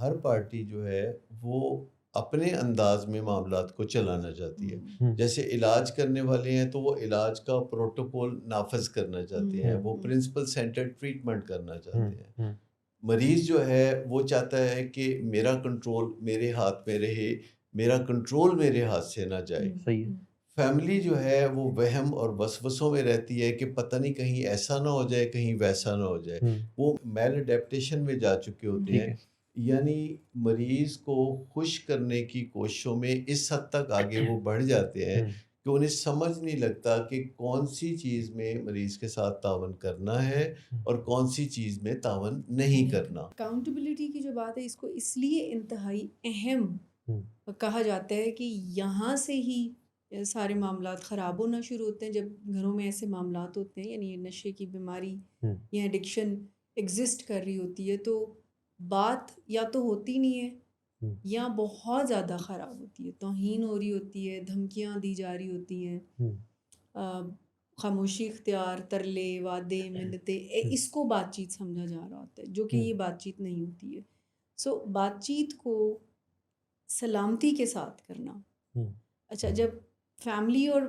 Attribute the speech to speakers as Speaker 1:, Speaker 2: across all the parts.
Speaker 1: ہر party جو ہے وہ اپنے انداز میں معاملات کو چلانا چاہتی ہے. جیسے علاج کرنے والے ہیں تو وہ علاج کا پروٹوکول نافذ کرنا چاہتے ہیں, وہ پرنسپل سینٹرڈ ٹریٹمنٹ کرنا چاہتے ہیں. مریض جو ہے وہ چاہتا ہے کہ میرا کنٹرول میرے ہاتھ میں رہے, میرا کنٹرول میرے ہاتھ سے نہ جائے.
Speaker 2: صحیح ہے.
Speaker 1: فیملی جو ہے وہ وہم اور وسوسوں میں رہتی ہے کہ پتہ نہیں کہیں ایسا نہ ہو جائے, کہیں ویسا نہ ہو جائے. وہ میل اڈیپٹیشن میں جا چکے ہوتے ہیں, یعنی مریض کو خوش کرنے کی کوششوں میں اس حد تک آگے وہ بڑھ جاتے ہیں کہ انہیں سمجھ نہیں لگتا کہ کون سی چیز میں مریض کے ساتھ تعاون کرنا ہے اور کون سی چیز میں تعاون نہیں کرنا.
Speaker 3: اکاؤنٹیبلٹی کی جو بات ہے اس کو اس لیے انتہائی اہم کہا جاتا ہے کہ یہاں سے ہی سارے معاملات خراب ہونا شروع ہوتے ہیں. جب گھروں میں ایسے معاملات ہوتے ہیں, یعنی نشے کی بیماری یا ایڈکشن ایگزسٹ کر رہی ہوتی ہے, تو بات یا تو ہوتی نہیں ہے یا بہت زیادہ خراب ہوتی ہے. توہین ہو رہی ہوتی ہے, دھمکیاں دی جا رہی ہوتی ہیں, خاموشی اختیار, ترلے, وعدے, منتیں, اس کو بات چیت سمجھا جا رہا ہوتا ہے, جو کہ یہ بات چیت نہیں ہوتی ہے. سو بات چیت کو سلامتی کے ساتھ کرنا. اچھا, جب فیملی اور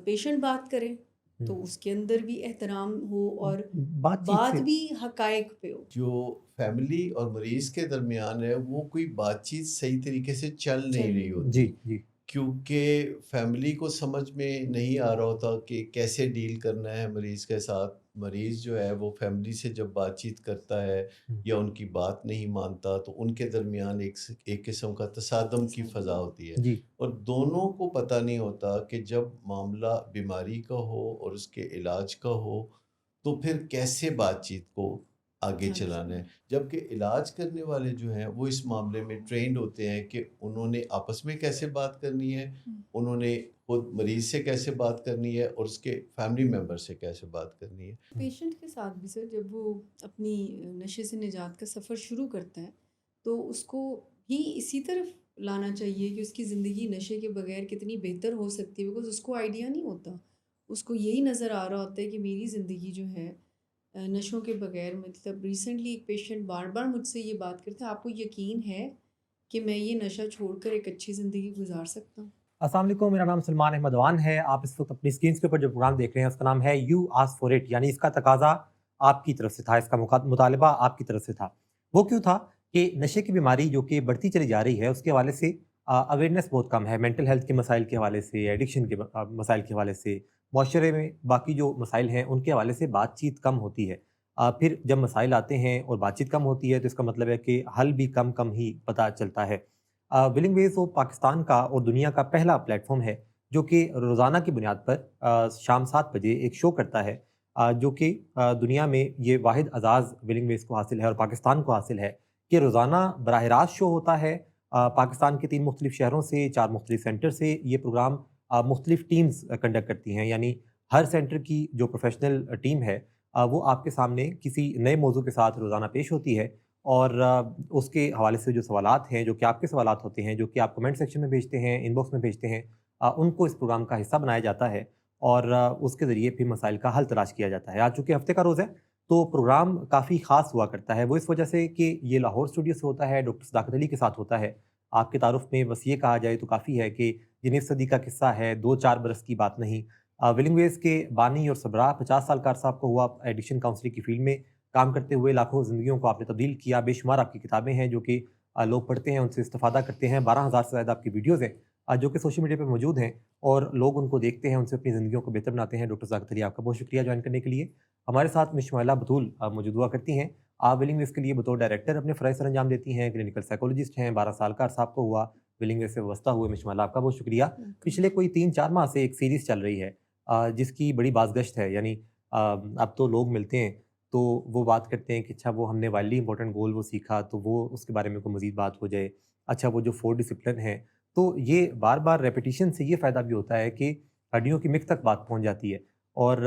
Speaker 3: پیشنٹ بات کریں تو اس کے اندر بھی احترام ہو اور بات بھی حقائق پہ ہو.
Speaker 1: جو فیملی اور مریض کے درمیان ہے وہ کوئی بات چیت صحیح طریقے سے چل نہیں رہی ہوتی, کیونکہ فیملی کو سمجھ میں نہیں آ رہا ہوتا کہ کیسے ڈیل کرنا ہے مریض کے ساتھ. مریض جو ہے وہ فیملی سے جب بات چیت کرتا ہے یا ان کی بات نہیں مانتا تو ان کے درمیان ایک قسم کا تصادم کی فضا ہوتی ہے, اور دونوں کو پتہ نہیں ہوتا کہ جب معاملہ بیماری کا ہو اور اس کے علاج کا ہو تو پھر کیسے بات چیت کو آگے چلانا ہے. جبکہ علاج کرنے والے جو ہیں وہ اس معاملے میں ٹرینڈ ہوتے ہیں کہ انہوں نے آپس میں کیسے بات کرنی ہے, انہوں نے خود مریض سے کیسے بات کرنی ہے اور اس کے فیملی ممبر سے کیسے بات کرنی ہے.
Speaker 3: پیشنٹ کے ساتھ بھی سر جب وہ اپنی نشے سے نجات کا سفر شروع کرتا ہے تو اس کو بھی اسی طرف لانا چاہیے کہ اس کی زندگی نشے کے بغیر کتنی بہتر ہو سکتی ہے, بیکاز اس کو آئیڈیا نہیں ہوتا. اس کو یہی نظر آ رہا ہوتا ہے کہ میری زندگی جو ہے نشوں کے بغیر, مطلب ریسنٹلی ایک پیشنٹ بار بار مجھ سے یہ بات کرتا ہے, آپ کو یقین ہے کہ میں یہ نشہ چھوڑ کر ایک اچھی زندگی گزار سکتا ہوں.
Speaker 2: السلام علیکم, میرا نام سلمان احمد وان ہے. آپ اس وقت اپنی اسکرینس کے اوپر جو پروگرام دیکھ رہے ہیں اس کا نام ہے یو آسک فار اٹ, یعنی اس کا تقاضا آپ کی طرف سے تھا، اس کا مطالبہ آپ کی طرف سے تھا۔ وہ کیوں تھا کہ نشے کی بیماری جو کہ بڑھتی چلی جا رہی ہے اس کے حوالے سے اویئرنیس بہت کم ہے، مینٹل ہیلتھ کے مسائل کے حوالے سے، ایڈکشن کے مسائل کے حوالے سے، معاشرے میں باقی جو مسائل ہیں ان کے حوالے سے بات چیت کم ہوتی ہے۔ پھر جب مسائل آتے ہیں اور بات چیت کم ہوتی ہے تو اس کا مطلب ہے کہ حل بھی کم کم ہی پتہ چلتا ہے۔ ولنگ ویز وہ پاکستان کا اور دنیا کا پہلا پلیٹ فارم ہے جو کہ روزانہ کی بنیاد پر شام 7 بجے ایک شو کرتا ہے، جو کہ دنیا میں یہ واحد اعزاز ولنگ ویز کو حاصل ہے اور پاکستان کو حاصل ہے کہ روزانہ براہ راست شو ہوتا ہے۔ پاکستان کے 3 مختلف شہروں سے 4 مختلف سینٹر سے یہ پروگرام مختلف ٹیمز کنڈکٹ کرتی ہیں، یعنی ہر سینٹر کی جو پروفیشنل ٹیم ہے وہ آپ کے سامنے کسی نئے موضوع کے ساتھ روزانہ پیش ہوتی ہے، اور اس کے حوالے سے جو سوالات ہیں جو کہ آپ کے سوالات ہوتے ہیں، جو کہ آپ کمنٹ سیکشن میں بھیجتے ہیں، ان باکس میں بھیجتے ہیں، ان کو اس پروگرام کا حصہ بنایا جاتا ہے اور اس کے ذریعے پھر مسائل کا حل تلاش کیا جاتا ہے۔ آج چونکہ ہفتے کا روز ہے تو پروگرام کافی خاص ہوا کرتا ہے، وہ اس وجہ سے کہ یہ لاہور اسٹوڈیو سے ہوتا ہے، ڈاکٹر صداقت علی کے ساتھ ہوتا ہے۔ آپ کے تعارف میں بس یہ کہا جائے تو کافی ہے کہ یہ نصف صدی کا قصہ ہے، 2-4 برس کی بات نہیں۔ ولنگ ویز کے بانی اور سربراہ 50 سال کا عرصہ آپ کو ہوا ایڈکشن کاؤنسلنگ کی فیلڈ میں کام کرتے ہوئے، لاکھوں زندگیوں کو آپ نے تبدیل کیا، بے شمار آپ کی کتابیں ہیں جو کہ لوگ پڑھتے ہیں، ان سے استفادہ کرتے ہیں، 12,000 سے زیادہ آپ کی ویڈیوز ہیں جو کہ سوشل میڈیا پہ موجود ہیں اور لوگ ان کو دیکھتے ہیں، ان سے اپنی زندگیوں کو بہتر بناتے ہیں۔ ڈاکٹر صداقت علی آپ کا بہت شکریہ جوائن کرنے کے لیے۔ ہمارے ساتھ مس شمائلہ بطول موجود ہوا کرتی ہیں، آپ ولنگ ویز کے لیے بطور ڈائریکٹر اپنے فرائض سر انجام دیتی ہیں، کلینکل سائیکولوجسٹ ہیں، 12 سال کا عرصہ آپ کو ہوا ولنگ ویز سے وابستہ ہوئے۔ مس شمائلہ آپ کا بہت شکریہ۔ پچھلے کوئی 3-4 ماہ سے ایک سیریز چل رہی ہے جس کی بڑی بازگشت ہے، یعنی اب تو لوگ ملتے ہیں تو وہ بات کرتے ہیں کہ اچھا وہ ہم نے وائلڈلی امپورٹنٹ گول وہ سیکھا تو وہ اس کے بارے میں کوئی مزید بات ہو جائے، اچھا وہ جو 4 ڈسپلن ہیں، تو یہ بار بار ریپیٹیشن سے یہ فائدہ بھی ہوتا ہے کہ ہڈیوں کی مک تک بات پہنچ جاتی ہے اور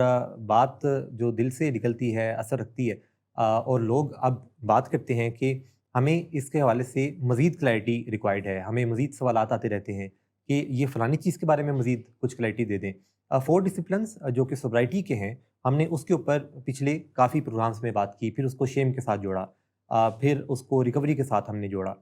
Speaker 2: بات جو دل سے نکلتی ہے اثر رکھتی ہے، اور لوگ اب بات کرتے ہیں کہ ہمیں اس کے حوالے سے مزید کلیئرٹی ریکوائرڈ ہے، ہمیں مزید سوالات آتے رہتے ہیں کہ یہ فلانی چیز کے بارے میں مزید کچھ کلیئرٹی دے دیں۔ 4 ڈسپلنس جو کہ سوبرائٹی کے ہیں، ہم نے اس کے اوپر پچھلے کافی پروگرامز میں بات کی، پھر اس کو شیم کے ساتھ جوڑا، پھر اس کو ریکوری کے ساتھ ہم نے جوڑا،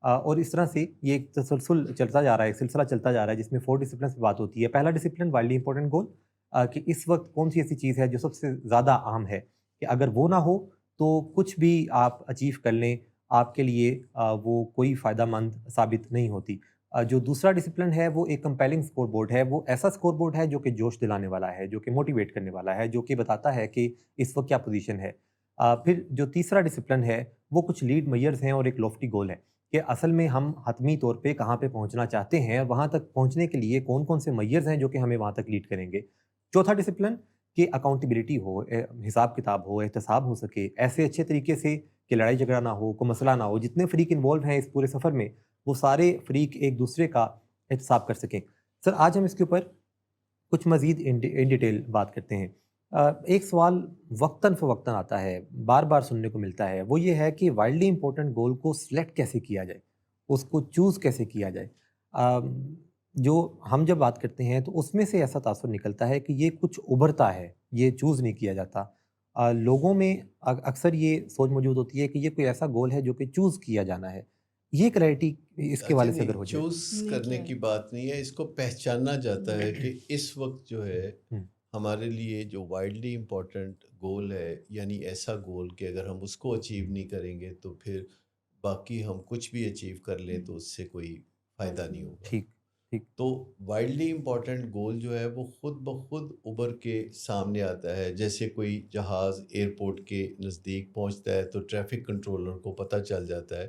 Speaker 2: اور اس طرح سے یہ ایک تسلسل چلتا جا رہا ہے، ایک سلسلہ چلتا جا رہا ہے جس میں 4 ڈسپلنس پہ بات ہوتی ہے۔ پہلا ڈسپلن وائلڈلی امپورٹنٹ گول، کہ اس وقت کون سی ایسی چیز ہے جو سب سے زیادہ اہم ہے کہ اگر وہ نہ ہو تو کچھ بھی آپ اچیو کر لیں آپ کے لیے وہ کوئی فائدہ مند ثابت نہیں ہوتی۔ جو دوسرا ڈسپلن ہے وہ ایک کمپیلنگ سکور بورڈ ہے، وہ ایسا سکور بورڈ ہے جو کہ جوش دلانے والا ہے، جو کہ موٹیویٹ کرنے والا ہے، جو کہ بتاتا ہے کہ اس وقت کیا پوزیشن ہے۔ پھر جو تیسرا ڈسپلن ہے وہ کچھ لیڈ میئرز ہیں اور ایک لافٹی گول ہے کہ اصل میں ہم حتمی طور پہ کہاں پہ پہنچنا چاہتے ہیں، وہاں تک پہنچنے کے لیے کون کون سے میئرز ہیں جو کہ ہمیں وہاں تک لیڈ کریں گے۔ چوتھا ڈسپلن کہ اکاؤنٹیبلٹی ہو، حساب کتاب ہو، احتساب ہو سکے ایسے اچھے طریقے سے کہ لڑائی جھگڑا نہ ہو، کوئی مسئلہ نہ ہو، جتنے فریق انوالو ہیں اس پورے سفر میں وہ سارے فریق ایک دوسرے کا احتساب کر سکیں۔ سر آج ہم اس کے اوپر کچھ مزید ان ڈیٹیل بات کرتے ہیں۔ ایک سوال وقتاً فوقتاً آتا ہے، بار بار سننے کو ملتا ہے، وہ یہ ہے کہ وائلڈلی امپورٹنٹ گول کو سلیکٹ کیسے کیا جائے، اس کو چوز کیسے کیا جائے۔ جو ہم جب بات کرتے ہیں تو اس میں سے ایسا تاثر نکلتا ہے کہ یہ کچھ ابھرتا ہے، یہ چوز نہیں کیا جاتا۔ لوگوں میں اکثر یہ سوچ موجود ہوتی ہے کہ یہ کوئی ایسا گول ہے جو کہ چوز کیا جانا ہے۔ یہ کلیئرٹی اس کے حوالے سے اگر ہو جائے۔
Speaker 1: چوز کرنے کی بات نہیں ہے، اس کو پہچانا جاتا ہے کہ اس وقت جو ہے ہمارے لیے جو وائلڈلی امپورٹنٹ گول ہے، یعنی ایسا گول کہ اگر ہم اس کو اچیو نہیں کریں گے تو پھر باقی ہم کچھ بھی اچیو کر لیں تو اس سے کوئی فائدہ نہیں ہوگا۔
Speaker 2: ٹھیک۔
Speaker 1: تو وائلڈلی امپورٹنٹ گول جو ہے وہ خود بخود ابھر کے سامنے آتا ہے، جیسے کوئی جہاز ایئرپورٹ کے نزدیک پہنچتا ہے تو ٹریفک کنٹرولر کو پتہ چل جاتا ہے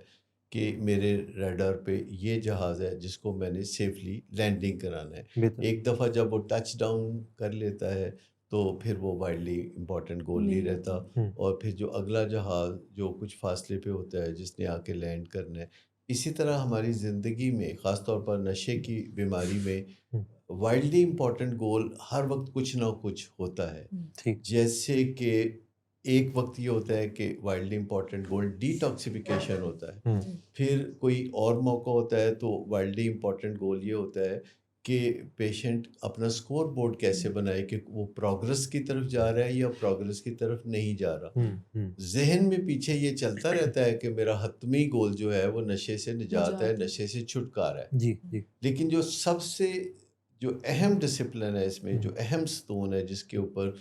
Speaker 1: کہ میرے ریڈار پہ یہ جہاز ہے جس کو میں نے سیفلی لینڈنگ کرانا ہے۔ ایک دفعہ جب وہ ٹچ ڈاؤن کر لیتا ہے تو پھر وہ وائلڈلی امپورٹنٹ گول نہیں رہتا، اور پھر جو اگلا جہاز جو کچھ فاصلے پہ ہوتا ہے جس نے آ کے لینڈ کرنا ہے۔ اسی طرح ہماری زندگی میں خاص طور پر نشے کی بیماری میں وائلڈلی امپورٹنٹ گول ہر وقت کچھ نہ کچھ ہوتا ہے۔ جیسے کہ ایک وقت یہ ہوتا ہے کہ وائلڈلی امپورٹنٹ گول ڈی ٹاکسیفیکیشن ہوتا ہے، پھر کوئی اور موقع ہوتا ہے تو وائلڈلی امپورٹنٹ گول یہ ہوتا ہے کہ پیشنٹ اپنا سکور بورڈ کیسے بنائے کہ وہ پروگرس کی طرف جا رہا ہے یا پروگرس کی طرف نہیں جا رہا۔ ذہن میں پیچھے یہ چلتا رہتا ہے کہ میرا حتمی گول جو ہے وہ نشے سے نجات ہے، نشے سے چھٹکارا ہے۔ لیکن جو سب سے جو اہم ڈسپلن ہے اس میں، جو اہم ستون ہے جس کے اوپر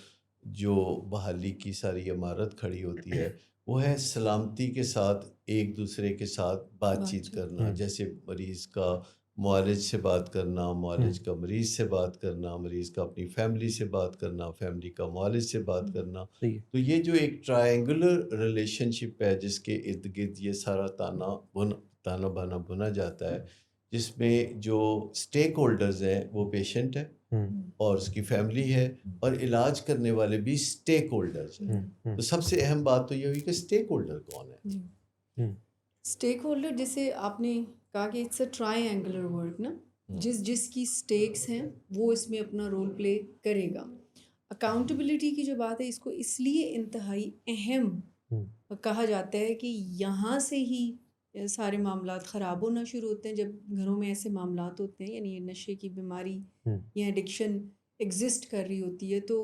Speaker 1: جو بحالی کی ساری عمارت کھڑی ہوتی ہے وہ ہے سلامتی کے ساتھ ایک دوسرے کے ساتھ بات چیت کرنا، جیسے مریض کا معالج سے بات کرنا، معالج کا مریض سے بات کرنا، مریض کا اپنی فیملی سے بات کرنا، فیملی کا معالج سے بات کرنا. تو یہ جو ایک ٹرائنگولر ریلیشن شپ ہے جس کے ارد گرد یہ سارا تانا بانا بنا جاتا ہے، جس میں جو اسٹیک ہولڈرز ہیں وہ پیشنٹ ہے اور اس کی فیملی ہے، اور علاج کرنے والے بھی اسٹیک ہولڈرز ہیں. تو سب سے اہم بات تو یہ ہوئی کہ اسٹیک ہولڈر کون ہے.
Speaker 3: اسٹیک ہولڈر جیسے آپ نے کہا کہ it's a triangular work نا، جس کی اسٹیکس ہیں وہ اس میں اپنا رول پلے کرے گا. اکاؤنٹیبلٹی کی جو بات ہے اس کو اس لیے انتہائی اہم کہا جاتا ہے کہ یہاں سے ہی سارے معاملات خراب ہونا شروع ہوتے ہیں. جب گھروں میں ایسے معاملات ہوتے ہیں، یعنی نشے کی بیماری یا ایڈکشن ایگزسٹ کر رہی ہوتی ہے، تو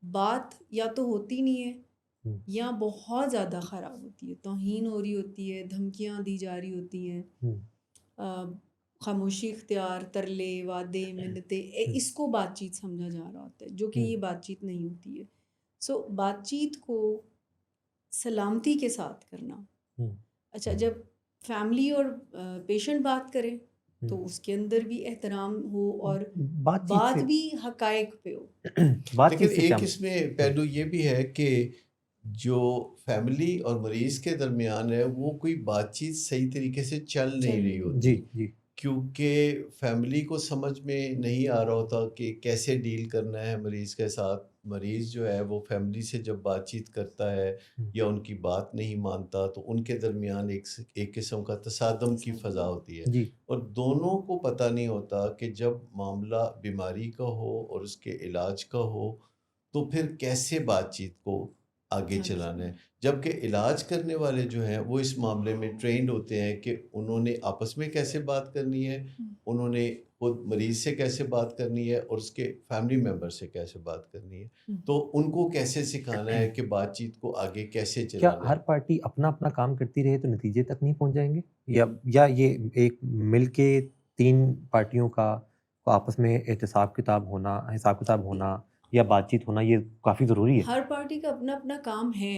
Speaker 3: بات یا تو ہوتی نہیں ہے یا بہت زیادہ خراب ہوتی ہے، توہین ہو رہی ہوتی ہے، دھمکیاں دی جا رہی ہوتی ہیں، خاموشی اختیار، ترلے، وعدے، منتیں، اس کو بات چیت سمجھا جا رہا ہوتا ہے، جو کہ یہ بات چیت نہیں ہوتی ہے. سو بات چیت کو سلامتی کے ساتھ کرنا. اچھا، جب فیملی اور پیشنٹ بات کریں تو اس کے اندر بھی احترام ہو اور بات بھی حقائق پہ ہو.
Speaker 1: لیکن ایک اس میں پہلو یہ بھی ہے کہ جو فیملی اور مریض کے درمیان ہے وہ کوئی بات چیت صحیح طریقے سے چل نہیں رہی ہوتی، کیونکہ فیملی کو سمجھ میں نہیں آ رہا ہوتا کہ کیسے ڈیل کرنا ہے مریض کے ساتھ. مریض جو ہے وہ فیملی سے جب بات چیت کرتا ہے یا ان کی بات نہیں مانتا تو ان کے درمیان ایک قسم کا تصادم کی فضا ہوتی ہے، اور دونوں کو پتہ نہیں ہوتا کہ جب معاملہ بیماری کا ہو اور اس کے علاج کا ہو تو پھر کیسے بات چیت کو آگے چلانا ہے. جبکہ علاج کرنے والے جو ہیں وہ اس معاملے میں ٹرینڈ ہوتے ہیں کہ انہوں نے آپس میں کیسے بات کرنی ہے، انہوں نے خود مریض سے کیسے بات کرنی ہے اور اس کے فیملی ممبر سے کیسے بات کرنی ہے. تو ان کو کیسے سکھانا ہے کہ بات چیت کو آگے کیسے چلانا ہے.
Speaker 2: کیا ہر پارٹی اپنا اپنا کام کرتی رہے تو نتیجے تک نہیں پہنچ جائیں گے، یا یہ ایک مل کے تین پارٹیوں کا آپس میں حساب کتاب ہونا یا بات چیت ہونا یہ کافی ضروری ہے؟
Speaker 3: ہر پارٹی کا اپنا اپنا کام ہے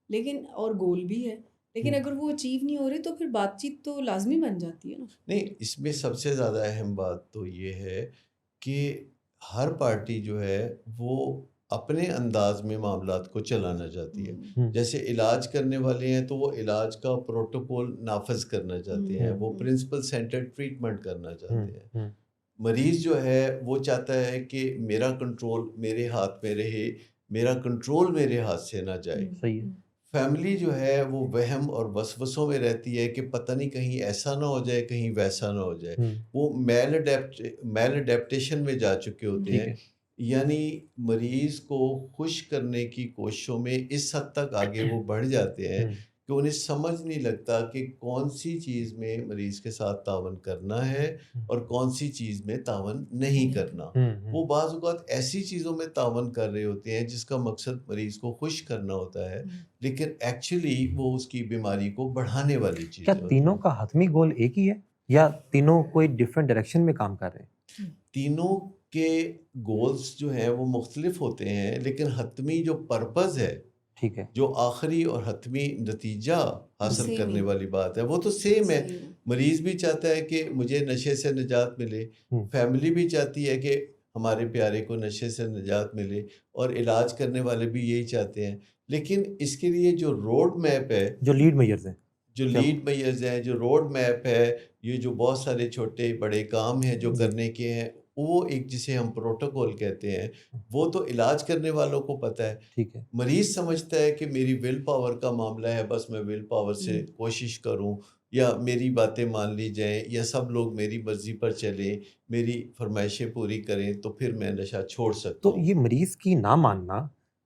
Speaker 3: لیکن اور گول بھی ہے، لیکن اگر وہ اچیو نہیں ہو رہی تو پھر بات چیت تو لازمی بن جاتی ہے نا.
Speaker 1: نہیں، اس میں سب سے زیادہ اہم بات تو یہ ہے کہ ہر پارٹی جو ہے وہ اپنے انداز میں معاملات کو چلانا چاہتی ہے. جیسے علاج کرنے والے ہیں تو وہ علاج کا پروٹوکول نافذ کرنا چاہتے ہیں، وہ پرنسپل سینٹر ٹریٹمنٹ کرنا چاہتے ہیں. مریض جو ہے وہ چاہتا ہے کہ میرا کنٹرول میرے ہاتھ میں رہے، میرا کنٹرول میرے ہاتھ سے نہ جائے.
Speaker 2: صحیح ہے.
Speaker 1: فیملی جو ہے وہ وہم اور وسوسوں میں رہتی ہے کہ پتہ نہیں کہیں ایسا نہ ہو جائے، کہیں ویسا نہ ہو جائے. وہ میل اڈیپٹیشن میں جا چکے ہوتے ہیں، یعنی مریض کو خوش کرنے کی کوششوں میں اس حد تک آگے وہ بڑھ جاتے ہیں کہ انہیں سمجھ نہیں لگتا کہ کون سی چیز میں مریض کے ساتھ تعاون کرنا ہے اور کون سی چیز میں تعاون نہیں کرنا. وہ بعض اوقات ایسی چیزوں میں تعاون کر رہے ہوتے ہیں جس کا مقصد مریض کو خوش کرنا ہوتا ہے، لیکن ایکچولی وہ اس کی بیماری کو بڑھانے والی چیز ہے.
Speaker 2: کیا تینوں کا حتمی گول ایک ہی ہے یا تینوں کوئی ڈیفرنٹ ڈائریکشن میں کام کر رہے ہیں؟
Speaker 1: تینوں کے گولز جو ہیں وہ مختلف ہوتے ہیں، لیکن حتمی جو پرپز ہے،
Speaker 2: ٹھیک ہے،
Speaker 1: جو آخری اور حتمی نتیجہ حاصل کرنے والی بات ہے وہ تو سیم ہے. مریض بھی چاہتا ہے کہ مجھے نشے سے نجات ملے، فیملی بھی چاہتی ہے کہ ہمارے پیارے کو نشے سے نجات ملے، اور علاج کرنے والے بھی یہی چاہتے ہیں. لیکن اس کے لیے جو روڈ میپ ہے،
Speaker 2: جو لیڈ میئرز ہیں،
Speaker 1: جو روڈ میپ ہے، یہ جو بہت سارے چھوٹے بڑے کام ہیں جو کرنے کے ہیں، وہ ایک جسے ہم پروٹوکول کہتے ہیں، وہ تو علاج کرنے والوں کو پتہ ہے.
Speaker 2: ٹھیک ہے.
Speaker 1: مریض سمجھتا ہے کہ میری ول پاور کا معاملہ ہے، بس میں ول پاور سے کوشش کروں یا میری باتیں مان لی جائیں یا سب لوگ میری مرضی پر چلیں، میری فرمائشیں پوری کریں تو پھر میں نشہ چھوڑ سکتا ہوں.
Speaker 2: تو یہ مریض کی نہ ماننا،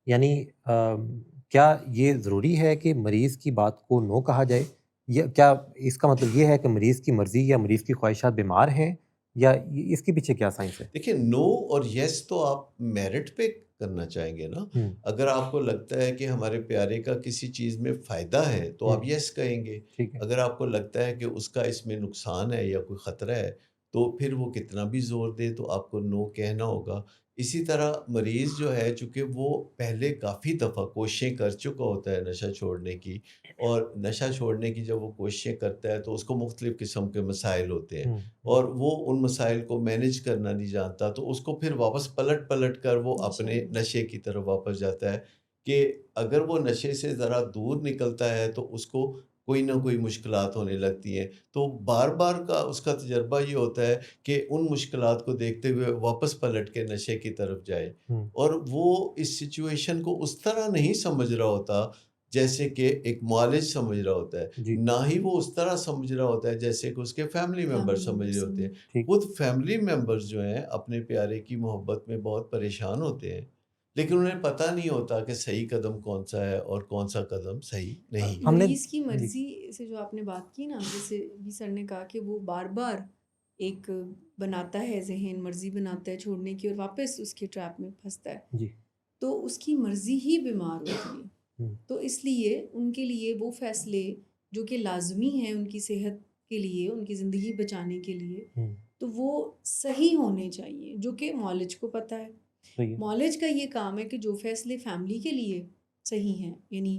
Speaker 2: یعنی کیا یہ ضروری ہے کہ مریض کی بات کو نو کہا جائے، یا کیا اس کا مطلب یہ ہے کہ مریض کی مرضی یا مریض کی خواہشات بیمار ہیں، یا اس کے پیچھے کیا سائنس ہے؟
Speaker 1: دیکھیں، نو اور یس تو آپ میرٹ پہ کرنا چاہیں گے نا. اگر آپ کو لگتا ہے کہ ہمارے پیارے کا کسی چیز میں فائدہ ہے تو آپ یس کہیں گے. اگر آپ کو لگتا ہے کہ اس کا اس میں نقصان ہے یا کوئی خطرہ ہے تو پھر وہ کتنا بھی زور دے تو آپ کو نو کہنا ہوگا. اسی طرح مریض جو ہے چونکہ وہ پہلے کافی دفعہ کوششیں کر چکا ہوتا ہے نشہ چھوڑنے کی، اور نشہ چھوڑنے کی جب وہ کوششیں کرتا ہے تو اس کو مختلف قسم کے مسائل ہوتے ہیں، اور وہ ان مسائل کو مینج کرنا نہیں جانتا، تو اس کو پھر واپس پلٹ کر وہ اپنے نشے کی طرف واپس جاتا ہے. کہ اگر وہ نشے سے ذرا دور نکلتا ہے تو اس کو کوئی نہ کوئی مشکلات ہونے لگتی ہیں، تو بار بار کا اس کا تجربہ یہ ہوتا ہے کہ ان مشکلات کو دیکھتے ہوئے واپس پلٹ کے نشے کی طرف جائے، اور وہ اس سچویشن کو اس طرح نہیں سمجھ رہا ہوتا جیسے کہ ایک معالج سمجھ رہا ہوتا ہے، نہ ہی وہ اس طرح سمجھ رہا ہوتا ہے جیسے کہ اس کے فیملی ممبر سمجھ رہے ہوتے ہیں. خود فیملی ممبرز جو ہیں اپنے پیارے کی محبت میں بہت پریشان ہوتے ہیں، لیکن انہیں پتہ نہیں ہوتا کہ صحیح قدم کون سا ہے اور کون سا قدم صحیح نہیں.
Speaker 3: مریض کی مرضی سے جو آپ نے بات کی نا، جیسے بھی سر نے کہا کہ وہ بار بار ایک بناتا ہے ذہن، مرضی بناتا ہے چھوڑنے کی اور واپس اس کے ٹریپ میں پھنستا ہے، تو اس کی مرضی ہی بیمار ہوتی ہے. تو اس لیے ان کے لیے وہ فیصلے جو کہ لازمی ہیں ان کی صحت کے لیے، ان کی زندگی بچانے کے لیے، تو وہ صحیح ہونے چاہیے، جو کہ معالج کو پتہ ہے. معالج کا یہ کام ہے کہ جو فیصلے فیملی کے لیے صحیح ہیں، یعنی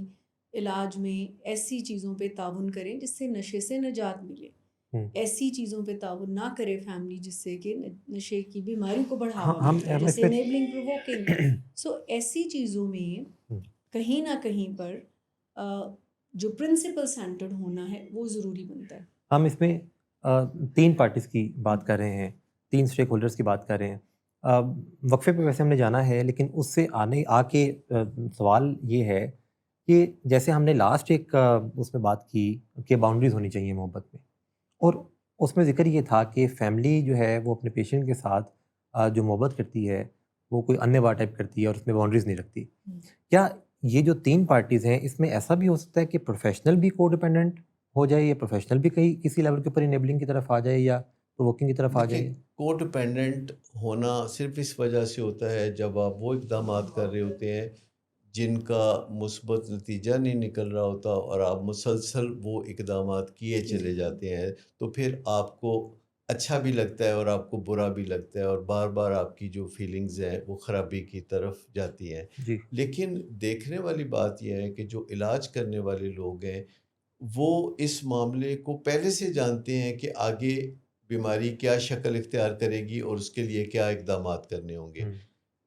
Speaker 3: علاج میں ایسی چیزوں پہ تعاون کریں جس سے نشے سے نجات ملے، ایسی چیزوں پہ تعاون نہ کرے فیملی جس سے کہ نشے کی بیماری کو بڑھاوا ملتا ہے، جیسے انیبلنگ پرووکنگ. سو ایسی چیزوں میں کہیں نہ کہیں پر جو پرنسپل سینٹرڈ ہونا ہے وہ ضروری بنتا ہے.
Speaker 2: ہم اس میں 3 پارٹیز کی بات کر رہے ہیں، 3 اسٹیک ہولڈرز کی بات کر رہے ہیں. وقفے پہ ویسے ہم نے جانا ہے، لیکن اس سے آ کے سوال یہ ہے کہ جیسے ہم نے لاسٹ ایک اس میں بات کی کہ باؤنڈریز ہونی چاہیے محبت میں، اور اس میں ذکر یہ تھا کہ فیملی جو ہے وہ اپنے پیشنٹ کے ساتھ جو محبت کرتی ہے وہ کوئی انیہ وار ٹائپ کرتی ہے اور اس میں باؤنڈریز نہیں رکھتی. کیا یہ جو 3 پارٹیز ہیں اس میں ایسا بھی ہو سکتا ہے کہ پروفیشنل بھی کو ڈیپینڈنٹ ہو جائے، یا پروفیشنل بھی کہیں کسی لیول کے اوپر انیبلنگ کی طرف آ جائے یا پرووکنگ کی طرف آ جائے؟
Speaker 1: کو ڈیپینڈنٹ ہونا صرف اس وجہ سے ہوتا ہے جب آپ وہ اقدامات کر رہے ہوتے ہیں جن کا مثبت نتیجہ نہیں نکل رہا ہوتا، اور آپ مسلسل وہ اقدامات کیے چلے جاتے ہیں، تو پھر آپ کو اچھا بھی لگتا ہے اور آپ کو برا بھی لگتا ہے، اور بار بار آپ کی جو فیلنگز ہیں وہ خرابی کی طرف جاتی ہیں. لیکن دیکھنے والی بات یہ ہے کہ جو علاج کرنے والے لوگ ہیں وہ اس معاملے کو پہلے سے جانتے ہیں کہ آگے بیماری کیا شکل اختیار کرے گی اور اس کے لیے کیا اقدامات کرنے ہوں گے.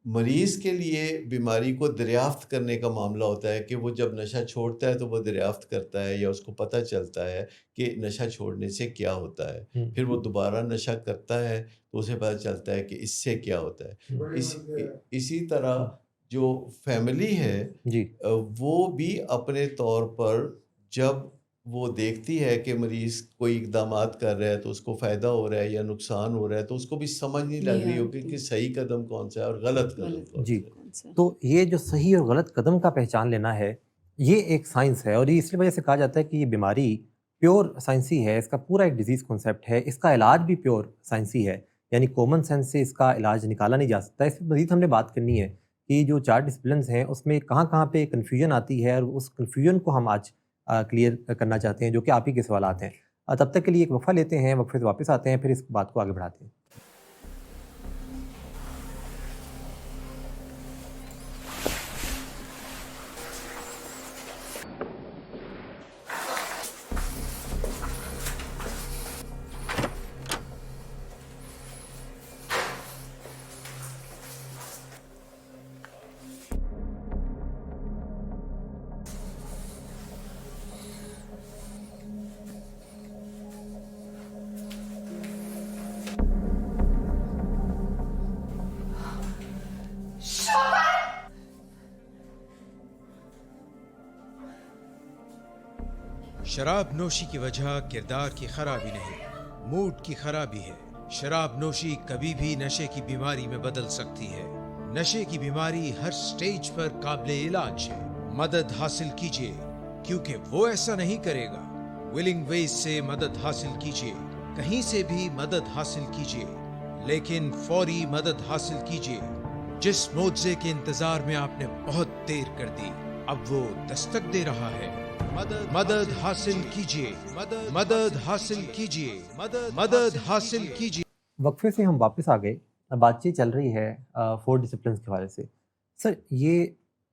Speaker 1: مریض کے لیے بیماری کو دریافت کرنے کا معاملہ ہوتا ہے کہ وہ جب نشہ چھوڑتا ہے تو وہ دریافت کرتا ہے، یا اس کو پتہ چلتا ہے کہ نشہ چھوڑنے سے کیا ہوتا ہے. پھر وہ دوبارہ نشہ کرتا ہے تو اسے پتہ چلتا ہے کہ اس سے کیا ہوتا ہے. اسی طرح جو فیملی ہے وہ بھی اپنے طور پر جب وہ دیکھتی ہے کہ مریض کوئی اقدامات کر رہا ہے تو اس کو فائدہ ہو رہا ہے یا نقصان ہو رہا ہے، تو اس کو بھی سمجھ نہیں لگ رہی ہوگی کہ صحیح قدم کون سا ہے اور غلط قدم کون سا ہے.
Speaker 2: تو یہ جو صحیح اور غلط قدم کا پہچان لینا ہے یہ ایک سائنس ہے، اور یہ اس وجہ سے کہا جاتا ہے کہ یہ بیماری پیور سائنسی ہے، اس کا پورا ایک ڈیزیز کنسیپٹ ہے، اس کا علاج بھی پیور سائنسی ہے، یعنی کامن سینس سے اس کا علاج نکالا نہیں جا سکتا. اس میں مزید ہم نے بات کرنی ہے کہ جو 4 ڈسپلنز ہیں اس میں کہاں پہ کنفیوژن آتی ہے، اور اس کنفیوژن کو ہم آج کلیئر کرنا چاہتے ہیں جو کہ آپ ہی کے سوالات ہیں. تب تک کے لیے ایک وقفہ لیتے ہیں، وقفے سے واپس آتے ہیں، پھر اس بات کو آگے بڑھاتے ہیں.
Speaker 4: شراب نوشی کی وجہ کردار کی خرابی نہیں، موڈ کی خرابی ہے. شراب نوشی کبھی بھی نشے کی بیماری میں بدل سکتی ہے. نشے کی بیماری ہر سٹیج پر قابل علاج ہے. مدد حاصل کیجیے، کیونکہ وہ ایسا نہیں کرے گا. ولنگ ویز سے مدد حاصل کیجیے، کہیں سے بھی مدد حاصل کیجیے، لیکن فوری مدد حاصل کیجیے. جس معجزے کے انتظار میں آپ نے بہت دیر کر دی، اب وہ دستک دے رہا ہے. مدد حاصل کیجیے، مدد حاصل کیجیے، مدد حاصل کیجیے.
Speaker 2: وقفے سے ہم واپس آ گئے. بات چیت چل رہی ہے 4 ڈسپلنس کے حوالے سے. سر یہ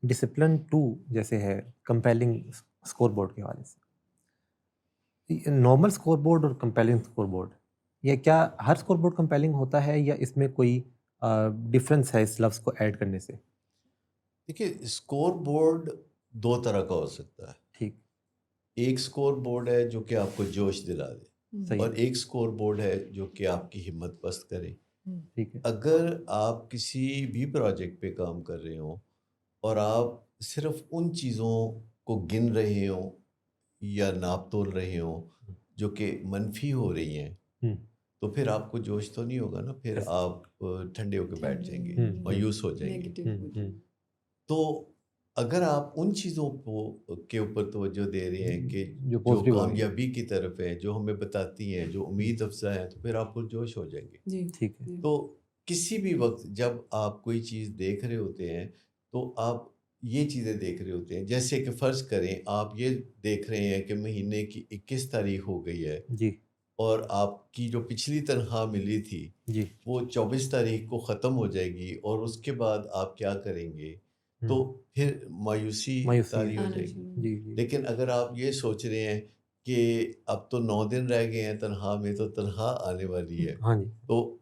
Speaker 2: ڈسپلن 2 جیسے ہے کمپیلنگ اسکور بورڈ کے حوالے سے، نارمل اسکور بورڈ اور کمپیلنگ اسکور بورڈ، یہ کیا ہر اسکور بورڈ کمپیلنگ ہوتا ہے یا اس میں کوئی ڈفرینس ہے اس لفظ کو ایڈ کرنے سے؟
Speaker 1: دیکھیے اسکور بورڈ دو طرح کا ہو سکتا ہے.
Speaker 2: ٹھیک.
Speaker 1: ایک اسکور بورڈ ہے جو کہ آپ کو جوش دلا دے،
Speaker 2: صحیح.
Speaker 1: اور ایک اسکور بورڈ ہے جو کہ آپ کی ہمت پست کرے.
Speaker 2: ٹھیک ہے.
Speaker 1: اگر آپ کسی بھی پروجیکٹ پہ کام کر رہے ہوں اور آپ صرف ان چیزوں کو گن رہے ہوں یا ناپ تول رہے ہوں جو کہ منفی ہو رہی ہیں، تو پھر آپ کو جوش تو نہیں ہوگا نا، پھر آپ ٹھنڈے ہو کے بیٹھ جائیں گے، مایوس ہو جائیں گے. تو اگر آپ ان چیزوں کے اوپر توجہ دے رہے ہیں کہ جو کامیابی کی طرف ہے، جو ہمیں بتاتی ہیں، جو امید افزا ہیں، تو پھر آپ پرجوش ہو جائیں گے.
Speaker 2: ٹھیک ہے.
Speaker 1: تو کسی بھی وقت جب آپ کوئی چیز دیکھ رہے ہوتے ہیں تو آپ یہ چیزیں دیکھ رہے ہوتے ہیں، جیسے کہ فرض کریں آپ یہ دیکھ رہے ہیں کہ مہینے کی 21 تاریخ ہو گئی ہے
Speaker 2: جی.
Speaker 1: اور آپ کی جو پچھلی تنخواہ ملی تھی
Speaker 2: جی.
Speaker 1: وہ 24 تاریخ کو ختم ہو جائے گی، اور اس کے بعد آپ کیا کریں گے؟ تو پھر مایوسی طاری ہو جائے گی.
Speaker 2: جی.
Speaker 1: لیکن اگر آپ یہ سوچ رہے ہیں کہ اب تو 9 دن رہ گئے ہیں تنخواہ میں، تو تنخواہ آنے والی ہے،
Speaker 2: ہاں جی.
Speaker 1: تو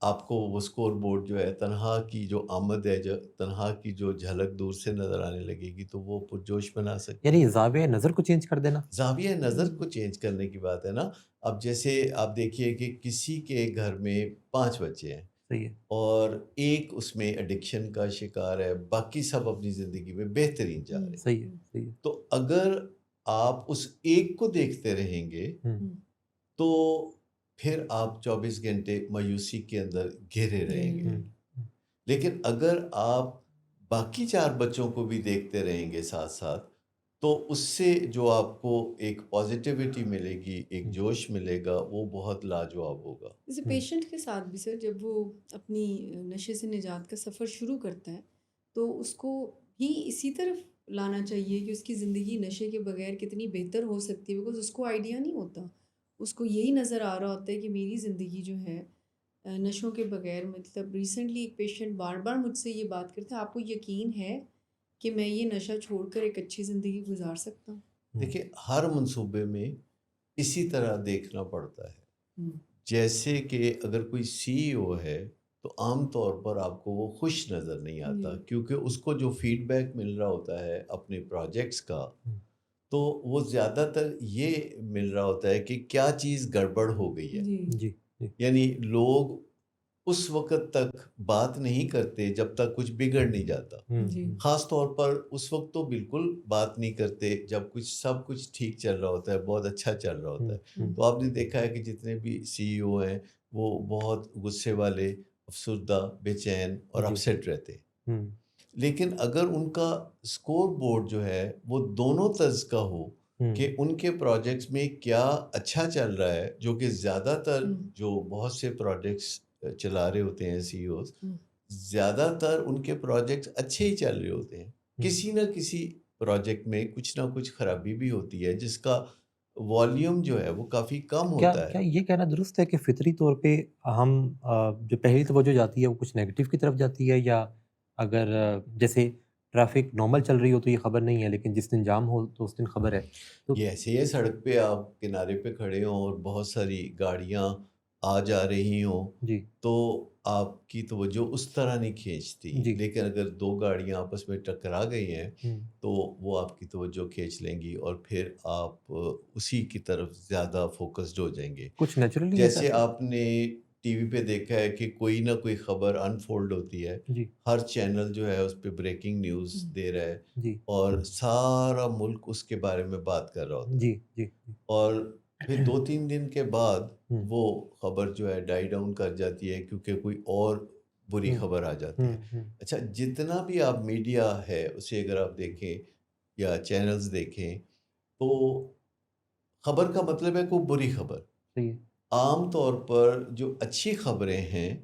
Speaker 1: آپ کو وہ اسکور بورڈ جو ہے، تنخواہ کی جو آمد ہے، جو تنخواہ کی جو جھلک دور سے نظر آنے لگے گی، تو وہ پرجوش بنا سکتی ہے.
Speaker 2: یعنی زاویہ نظر کو چینج کر دینا.
Speaker 1: زاویہ نظر کو چینج کرنے کی بات ہے نا. اب جیسے آپ دیکھیے کہ کسی کے گھر میں 5 بچے ہیں،
Speaker 2: صحیح ہے،
Speaker 1: اور ایک اس میں ایڈکشن کا شکار ہے، باقی سب اپنی زندگی میں بہترین جا رہے ہیں.
Speaker 2: صحیح ہے، صحیح ہے.
Speaker 1: تو اگر آپ اس ایک کو دیکھتے رہیں گے تو پھر آپ 24 گھنٹے مایوسی کے اندر گھرے رہیں گے. لیکن اگر آپ باقی 4 بچوں کو بھی دیکھتے رہیں گے ساتھ ساتھ، تو اس سے جو آپ کو ایک پازیٹیوٹی ملے گی، ایک جوش ملے گا، وہ بہت لاجواب ہوگا.
Speaker 3: جیسے پیشنٹ کے ساتھ بھی سر، جب وہ اپنی نشے سے نجات کا سفر شروع کرتا ہے تو اس کو بھی اسی طرف لانا چاہیے کہ اس کی زندگی نشے کے بغیر کتنی بہتر ہو سکتی ہے، بیکاز اس کو آئیڈیا نہیں ہوتا. اس کو یہی نظر آ رہا ہوتا ہے کہ میری زندگی جو ہے نشوں کے بغیر، مطلب ریسنٹلی ایک پیشنٹ بار بار مجھ سے یہ بات کرتا ہے، آپ کو یقین ہے کہ میں یہ نشہ چھوڑ کر ایک اچھی زندگی گزار سکتا ہوں؟
Speaker 1: دیکھیں ہر منصوبے میں اسی طرح دیکھنا پڑتا ہے. جیسے کہ اگر کوئی CEO ہے تو عام طور پر آپ کو وہ خوش نظر نہیں آتا، کیونکہ اس کو جو فیڈ بیک مل رہا ہوتا ہے اپنے پروجیکٹس کا، تو وہ زیادہ تر یہ مل رہا ہوتا ہے کہ کیا چیز گڑبڑ ہو گئی ہے.
Speaker 2: جی.
Speaker 1: یعنی لوگ اس وقت تک بات نہیں کرتے جب تک کچھ بگڑ نہیں جاتا. خاص طور پر اس وقت تو بالکل بات نہیں کرتے جب سب کچھ ٹھیک چل رہا ہوتا ہے، بہت اچھا چل رہا ہوتا ہے. تو آپ نے دیکھا ہے کہ جتنے بھی CEO ہیں وہ بہت غصے والے، افسردہ، بے چین اور اپسیٹ رہتے. لیکن اگر ان کا اسکور بورڈ جو ہے وہ دونوں طرز کا ہو کہ ان کے پروجیکٹس میں کیا اچھا چل رہا ہے، جو کہ زیادہ تر جو بہت سے پروجیکٹس چلا رہے ہوتے ہیں CEOs، زیادہ تر ان کے پروجیکٹس اچھے ہی چل رہے ہوتے ہیں. کسی نہ کسی پروجیکٹ میں کچھ نہ کچھ خرابی بھی ہوتی ہے جس کا والیوم جو ہے وہ کافی کم ہوتا ہے.
Speaker 2: کیا یہ کہنا درست ہے کہ فطری طور پہ ہم جو پہلی توجہ جاتی ہے وہ کچھ نیگیٹو کی طرف جاتی ہے، یا اگر جیسے ٹریفک نارمل چل رہی ہو تو یہ خبر نہیں ہے، لیکن جس دن جام ہو تو اس دن خبر ہے؟ تو
Speaker 1: یہ ایسے ہی ہے، سڑک پہ آپ کنارے پہ کھڑے ہوں اور بہت ساری گاڑیاں آ جا رہی ہوں
Speaker 2: جی
Speaker 1: تو آپ کی توجہ اس طرح نہیں کھینچتی. لیکن اگر 2 گاڑیاں آپس میں ٹکرا گئی ہیں تو وہ آپ کی توجہ کھینچ لیں گی، اور پھر آپ اسی کی طرف زیادہ فوکسڈ ہو جائیں گے.
Speaker 2: کچھ نیچرلی
Speaker 1: جیسے آپ نے TV پہ دیکھا ہے کہ کوئی نہ کوئی خبر انفولڈ ہوتی ہے، ہر چینل جو ہے اس پہ بریکنگ نیوز دے رہا ہے، اور سارا ملک اس کے بارے میں بات کر رہا ہوتا ہے. اور پھر 2-3 دن کے بعد وہ خبر جو ہے ڈائی ڈاؤن کر جاتی ہے، کیونکہ کوئی اور بری خبر آ جاتی ہے. اچھا، جتنا بھی آپ میڈیا ہے اسے اگر آپ دیکھیں یا چینلز دیکھیں تو خبر کا مطلب ہے کوئی بری خبر. عام طور پر جو اچھی خبریں ہیں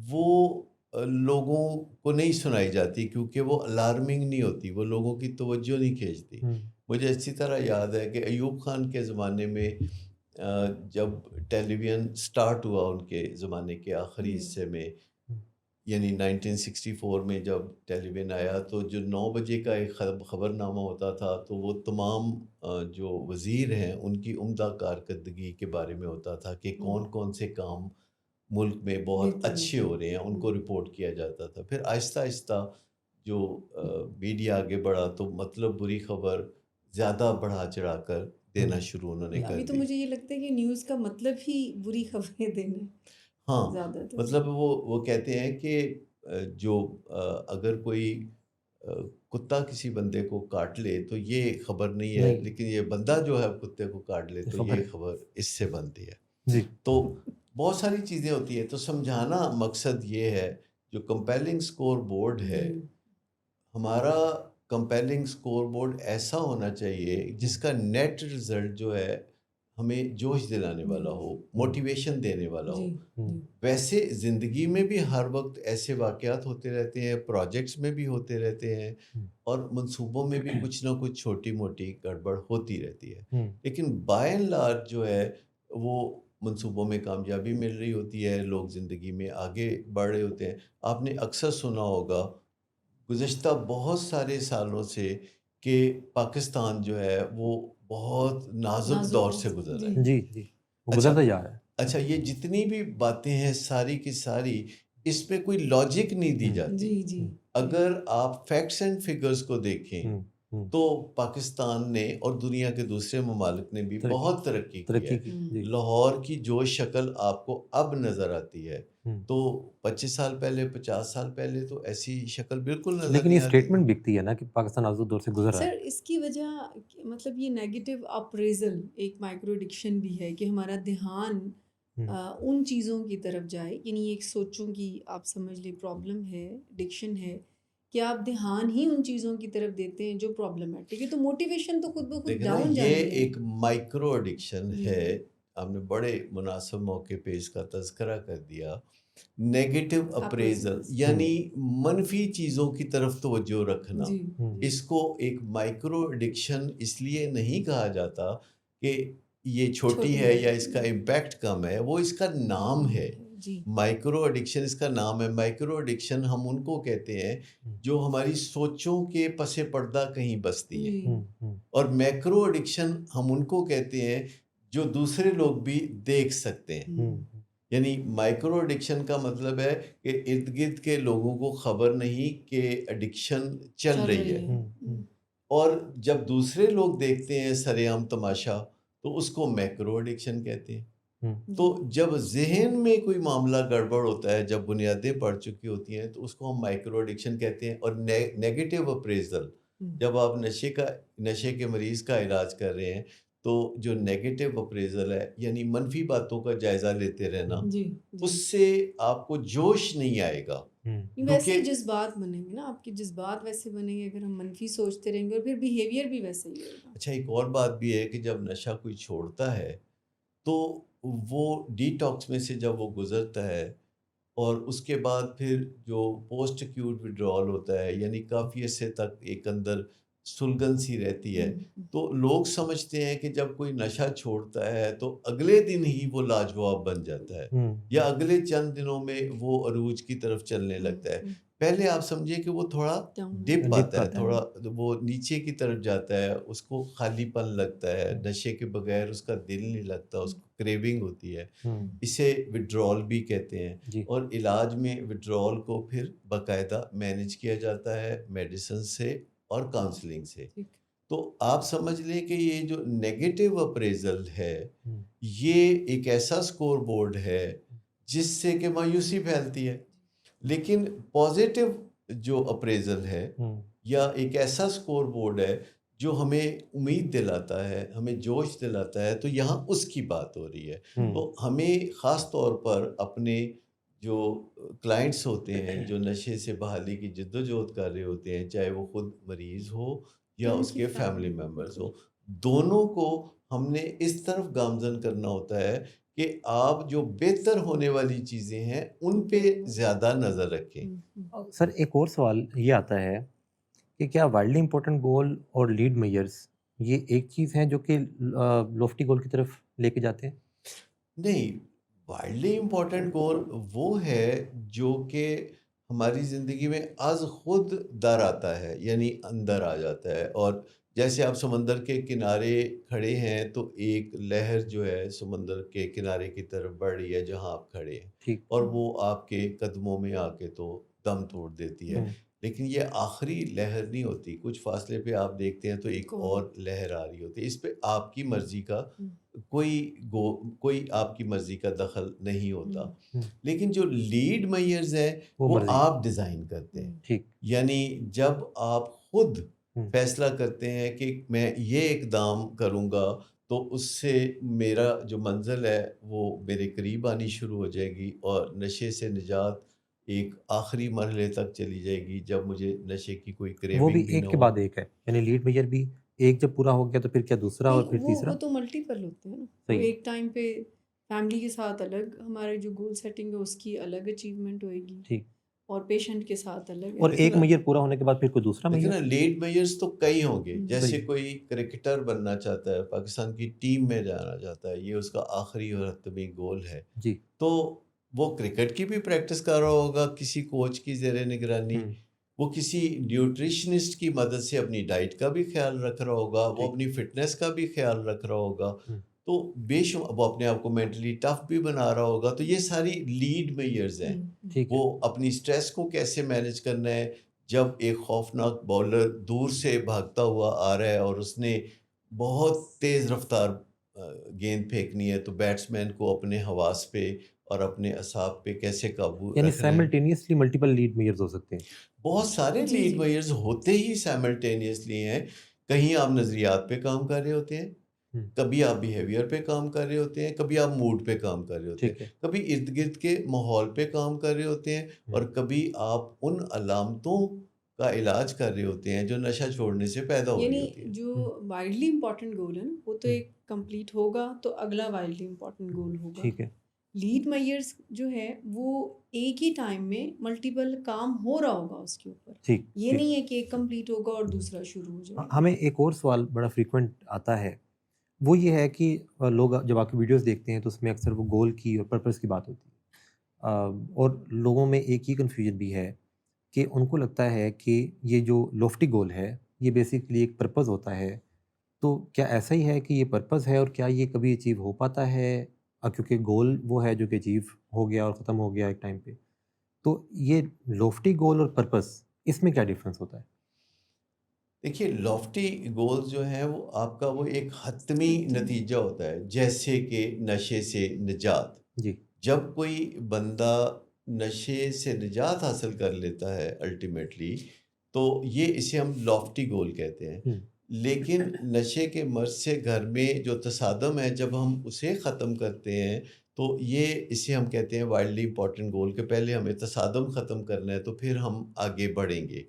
Speaker 1: وہ لوگوں کو نہیں سنائی جاتی، کیونکہ وہ الارمنگ نہیں ہوتی، وہ لوگوں کی توجہ نہیں کھینچتی. مجھے اچھی طرح یاد ہے کہ ایوب خان کے زمانے میں جب ٹیلی ویژن سٹارٹ ہوا ان کے زمانے کے آخری حصے میں، یعنی 1964 میں جب ٹیلی ویژن آیا تو جو 9 بجے کا ایک خبر نامہ ہوتا تھا تو وہ تمام جو وزیر ہیں ان کی عمدہ کارکردگی کے بارے میں ہوتا تھا کہ کون کون سے کام ملک میں بہت اچھے ہو رہے ہیں، ان کو رپورٹ کیا جاتا تھا. پھر آہستہ آہستہ جو میڈیا آگے بڑھا تو مطلب بری خبر زیادہ بڑھا چڑھا کر دینا شروع انہوں نے کر
Speaker 3: ابھی تو
Speaker 1: دی.
Speaker 3: مجھے یہ لگتا ہے کہ نیوز کا مطلب ہی بری خبریں دینا
Speaker 1: ہاں،
Speaker 3: زیادہ تر.
Speaker 1: مطلب وہ کہتے ہیں کہ جو اگر کوئی کتا کسی بندے کو کاٹ لے تو یہ خبر نہیں ہے، لیکن یہ بندہ جو ہے کتے کو کاٹ لے تو یہ خبر اس سے بنتی ہے.
Speaker 2: جی
Speaker 1: تو بہت ساری چیزیں ہوتی ہیں. تو سمجھانا مقصد یہ ہے. جو کمپیلنگ سکور بورڈ ہے، ہمارا کمپیلنگ سکور بورڈ ایسا ہونا چاہیے جس کا نیٹ رزلٹ جو ہے ہمیں جوش دلانے والا ہو، موٹیویشن دینے والا ہو. ویسے زندگی میں بھی ہر وقت ایسے واقعات ہوتے رہتے ہیں، پروجیکٹس میں بھی ہوتے رہتے ہیں، اور منصوبوں میں بھی کچھ نہ کچھ چھوٹی موٹی گڑبڑ ہوتی رہتی ہے. لیکن بائی اینڈ لارج جو ہے وہ منصوبوں میں کامیابی مل رہی ہوتی ہے، لوگ زندگی میں آگے بڑھ رہے ہوتے ہیں. آپ نے اکثر سنا ہوگا گزشتہ بہت سارے سالوں سے کہ پاکستان جو ہے وہ بہت نازک دور سے گزر رہا ہے.
Speaker 2: جی جی گزرتا جا رہا ہے.
Speaker 1: اچھا، یہ جتنی بھی باتیں ہیں ساری کی ساری اس پہ کوئی لاجک نہیں دی جاتی. اگر آپ فیکٹس اینڈ فگرز کو دیکھیں تو پاکستان نے اور دنیا کے دوسرے ممالک نے بھی بہت ترقی کی ہے. لاہور کی جو شکل آپ کو اب نظر آتی ہے تو 25 سال پہلے 50 سال پہلے تو ایسی شکل بالکل نظر نہیں آتی.
Speaker 2: لیکن یہ سٹیٹمنٹ بکتی ہے نا کہ پاکستان نازک دور سے گزر رہا ہے.
Speaker 3: سر اس کی وجہ مطلب یہ نیگیٹو اپریزل ایک مائکرو ایڈکشن بھی ہے کہ ہمارا دھیان ان چیزوں کی طرف جائے. یعنی ایک سوچوں کی آپ سمجھ لیں پرابلم ہے، ایڈکشن ہے کہ آپ دھیان ہی ان چیزوں کی طرف دیتے ہیں جو پرابلمٹک ہے. تو موٹیویشن تو خود بخود ڈاؤن جائے.
Speaker 1: یہ ایک مائکرو ایڈکشن ہے. آپ نے بڑے مناسب موقع پہ اس کا تذکرہ کر دیا. نیگیٹو اپریزل یعنی منفی چیزوں کی طرف توجہ رکھنا. اس کو ایک مائکرو ایڈکشن اس لیے نہیں کہا جاتا کہ یہ چھوٹی ہے یا اس کا امپیکٹ کم ہے، وہ اس کا نام ہے. مائکرو ایڈکشن اس کا نام ہے. مائکرو ایڈکشن ہم ان کو کہتے ہیں جو ہماری سوچوں کے پس پردہ کہیں بستی ہیں، اور میکرو ایڈکشن ہم ان کو کہتے ہیں جو دوسرے لوگ بھی دیکھ سکتے ہیں. یعنی مائکرو ایڈکشن کا مطلب ہے کہ ارد گرد کے لوگوں کو خبر نہیں کہ ایڈکشن چل رہی ہے، اور جب دوسرے لوگ دیکھتے ہیں سر عام تماشا تو اس کو میکرو ایڈکشن کہتے ہیں. تو جب ذہن میں کوئی معاملہ گڑبڑ ہوتا ہے، جب بنیادیں پڑ چکی ہوتی ہیں تو اس کو ہم مائکرو ایڈکشن کہتے ہیں. اور نیگیٹو اپریزل، جب آپ نشے کے مریض کا علاج کر رہے ہیں تو جو نیگیٹو اپریزل ہے یعنی منفی باتوں کا جائزہ لیتے رہنا، اس سے آپ کو جوش نہیں آئے گا.
Speaker 3: ویسے جذبات بنیں گے نا، آپ کے جذبات ویسے بنیں گے اگر ہم منفی سوچتے رہیں گے، اور پھر بیہیویئر بھی ویسے ہی ہوگا.
Speaker 1: اچھا، ایک اور بات بھی ہے کہ جب نشہ کوئی چھوڑتا ہے تو وہ ڈی ٹاکس میں سے جب وہ گزرتا ہے اور اس کے بعد پھر جو پوسٹ ایکیوٹ وڈرال ہوتا ہے، یعنی کافی عرصے تک ایک اندر سلگن سی رہتی ہے، تو لوگ سمجھتے ہیں کہ جب کوئی نشہ چھوڑتا ہے تو اگلے دن ہی وہ لاجواب بن جاتا ہے، یا اگلے چند دنوں میں وہ عروج کی طرف چلنے لگتا ہے. پہلے آپ سمجھے کہ وہ تھوڑا ڈپ آتا ہے، تھوڑا وہ نیچے کی طرف جاتا ہے، اس کو خالی پن لگتا ہے، نشے کے بغیر اس کا دل نہیں لگتا، اس کو کریونگ ہوتی ہے. اسے وڈرال بھی کہتے ہیں. اور علاج میں وڈرال کو پھر باقاعدہ مینیج کیا جاتا ہے میڈیسن سے اور کاؤنسلنگ سے. تو آپ سمجھ لیں کہ یہ جو نیگیٹو اپریزل ہے یہ ایک ایسا سکور بورڈ ہے جس سے کہ مایوسی پھیلتی ہے. لیکن پازیٹیو جو اپریزل ہے یا ایک ایسا سکور بورڈ ہے جو ہمیں امید دلاتا ہے، ہمیں جوش دلاتا ہے، تو یہاں اس کی بات ہو رہی ہے. تو ہمیں خاص طور پر اپنے جو کلائنٹس ہوتے ہیں جو نشے سے بحالی کی جدوجہد کر رہے ہوتے ہیں، چاہے وہ خود مریض ہو یا اس کے فیملی ممبرز ہو، دونوں کو ہم نے اس طرف گامزن کرنا ہوتا ہے کہ آپ جو بہتر ہونے والی چیزیں ہیں ان پہ زیادہ نظر رکھیں.
Speaker 2: سر ایک اور سوال یہ آتا ہے کہ کیا وائڈلی امپورٹنٹ گول اور لیڈ میجرز یہ ایک چیز ہے جو کہ لوفٹی گول کی طرف لے کے جاتے ہیں؟
Speaker 1: نہیں، وائڈلی امپورٹنٹ گول وہ ہے جو کہ ہماری زندگی میں از خود در آتا ہے، یعنی اندر آ جاتا ہے. اور جیسے آپ سمندر کے کنارے کھڑے ہیں تو ایک لہر جو ہے سمندر کے کنارے کی طرف بڑھ رہی ہے جہاں آپ کھڑے ہیں،
Speaker 2: ٹھیک.
Speaker 1: اور وہ آپ کے قدموں میں آ کے تو دم توڑ دیتی ہے. لیکن یہ آخری لہر نہیں ہوتی، کچھ فاصلے پہ آپ دیکھتے ہیں تو ایک اور لہر آ رہی ہوتی ہے. اس پہ آپ کی مرضی کا کوئی آپ کی مرضی کا دخل نہیں ہوتا. لیکن جو لیڈ میئرز ہیں وہ آپ ڈیزائن کرتے ہیں.
Speaker 2: ٹھیک.
Speaker 1: یعنی جب آپ خود فیصلہ کرتے ہیں کہ میں یہ اقدام کروں گا تو اس سے میرا جو منزل ہے وہ میرے قریب آنی شروع ہو جائے گی، اور نشے سے نجات ایک آخری مرحلے تک چلی جائے گی جب مجھے نشے کی کوئی
Speaker 2: وہ
Speaker 1: کریونگ
Speaker 2: بھی
Speaker 1: بھی
Speaker 2: ایک
Speaker 1: نہ
Speaker 2: کے
Speaker 1: ہو.
Speaker 2: بعد ایک ہے، یعنی لیڈ میئر بھی ایک جب پورا ہو گیا تو پھر کیا دوسرا اور پھر تیسرا؟
Speaker 3: وہ تو ملٹیپل ہوتے ہیں نا.
Speaker 2: صحیح.
Speaker 3: ایک ٹائم پہ فیملی کے ساتھ الگ ہمارے جو گول سیٹنگ ہے اس کی الگ اچیومنٹ ہوئے گی.
Speaker 2: ٹھیک.
Speaker 3: اور پیشنٹ کے ساتھ الگ.
Speaker 2: اور ایک میئر پورا ہونے کے بعد پھر کوئی دوسرا
Speaker 1: لیکن
Speaker 2: میئر.
Speaker 1: لیڈ میئرز تو کئی ہوں گے. جیسے
Speaker 2: صحیح.
Speaker 1: کوئی کرکٹر بننا چاہتا ہے، پاکستان کی ٹیم میں جانا چاہتا ہے، یہ اس کا آخری اور حتمی گول ہے.
Speaker 2: جی.
Speaker 1: تو وہ کرکٹ کی بھی پریکٹس کر رہا ہوگا کسی کوچ کی زیر نگرانی، وہ کسی نیوٹریشنسٹ کی مدد سے اپنی ڈائٹ کا بھی خیال رکھ رہا ہوگا، وہ اپنی فٹنس کا بھی خیال رکھ رہا ہوگا، تو وہ اپنے آپ کو مینٹلی ٹف بھی بنا رہا ہوگا. تو یہ ساری لیڈ میئرز ہیں. وہ اپنی سٹریس کو کیسے مینج کرنا ہے جب ایک خوفناک بولر دور سے بھاگتا ہوا آ رہا ہے اور اس نے بہت تیز رفتار گیند پھینکنی ہے، تو بیٹسمین کو اپنے حواس پہ اور اپنے اعصاب پہ کیسے قابو
Speaker 2: یعنی
Speaker 1: رکھنا ہے.
Speaker 2: سائملٹینیسلی ملٹیپل لیڈ میئرز ہو سکتے ہیں.
Speaker 1: بہت سارے لیڈ میئرز ہوتے ہی سائملٹینیسلی ہیں. کہیں آپ نظریات پہ کام کر رہے ہوتے ہیں، کبھی آپ بیہیویئر پہ کام کر رہے ہوتے ہیں، کبھی آپ موڈ پہ کام کر رہے ہوتے ہیں، کبھی ارد گرد کے ماحول پہ کام کر رہے ہوتے ہیں، اور کبھی آپ ان علامتوں کا علاج کر رہے ہوتے ہیں جو نشہ چھوڑنے سے پیدا ہو رہی ہوتی ہیں.
Speaker 3: یعنی جو وائڈلی امپورٹنٹ گول ہے نا وہ تو ایک کمپلیٹ ہوگا تو اگلا وائڈلی امپورٹنٹ گول ہوگا.
Speaker 2: ٹھیک ہے.
Speaker 3: لیڈ میئرز جو ہے وہ ایک ہی ٹائم میں ملٹیپل کام ہو رہا ہوگا اس کے اوپر.
Speaker 2: ٹھیک.
Speaker 3: یہ نہیں ہے کہ ایک کمپلیٹ ہوگا اور دوسرا شروع ہو جائے.
Speaker 2: ہمیں ایک اور سوال بڑا فریکوینٹ آتا ہے، وہ یہ ہے کہ لوگ جب آپ کی ویڈیوز دیکھتے ہیں تو اس میں اکثر وہ گول کی اور پرپس کی بات ہوتی ہے، اور لوگوں میں ایک ہی کنفیوژن بھی ہے کہ ان کو لگتا ہے کہ یہ جو لوفٹی گول ہے یہ بیسیکلی ایک پرپز ہوتا ہے. تو کیا ایسا ہی ہے کہ یہ پرپز ہے، اور کیا یہ کبھی اچیو ہو پاتا ہے؟ کیونکہ گول وہ ہے جو کہ اچیو ہو گیا اور ختم ہو گیا ایک ٹائم پہ. تو یہ لوفٹی گول اور پرپز، اس میں کیا ڈفرینس ہوتا ہے؟
Speaker 1: دیکھیے، لافٹی گولز جو ہیں وہ آپ کا وہ ایک حتمی نتیجہ ہوتا ہے، جیسے کہ نشے سے نجات.
Speaker 2: جی.
Speaker 1: جب کوئی بندہ نشے سے نجات حاصل کر لیتا ہے الٹیمیٹلی، تو یہ اسے ہم لافٹی گول کہتے ہیں. لیکن نشے کے مرض سے گھر میں جو تصادم ہے جب ہم اسے ختم کرتے ہیں تو یہ اسے ہم کہتے ہیں وائڈلی امپورٹنٹ گول، کہ پہلے ہمیں تصادم ختم کرنا ہے تو پھر ہم آگے بڑھیں گے.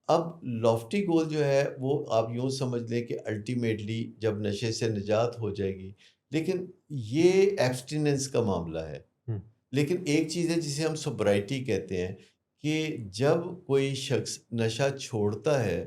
Speaker 1: اب لافٹی گول جو ہے وہ آپ یوں سمجھ لیں کہ الٹیمیٹلی جب نشے سے نجات ہو جائے گی، لیکن یہ ایبسٹیننس کا معاملہ ہے. لیکن ایک چیز ہے جسے ہم سوبرائٹی کہتے ہیں، کہ جب کوئی شخص نشہ چھوڑتا ہے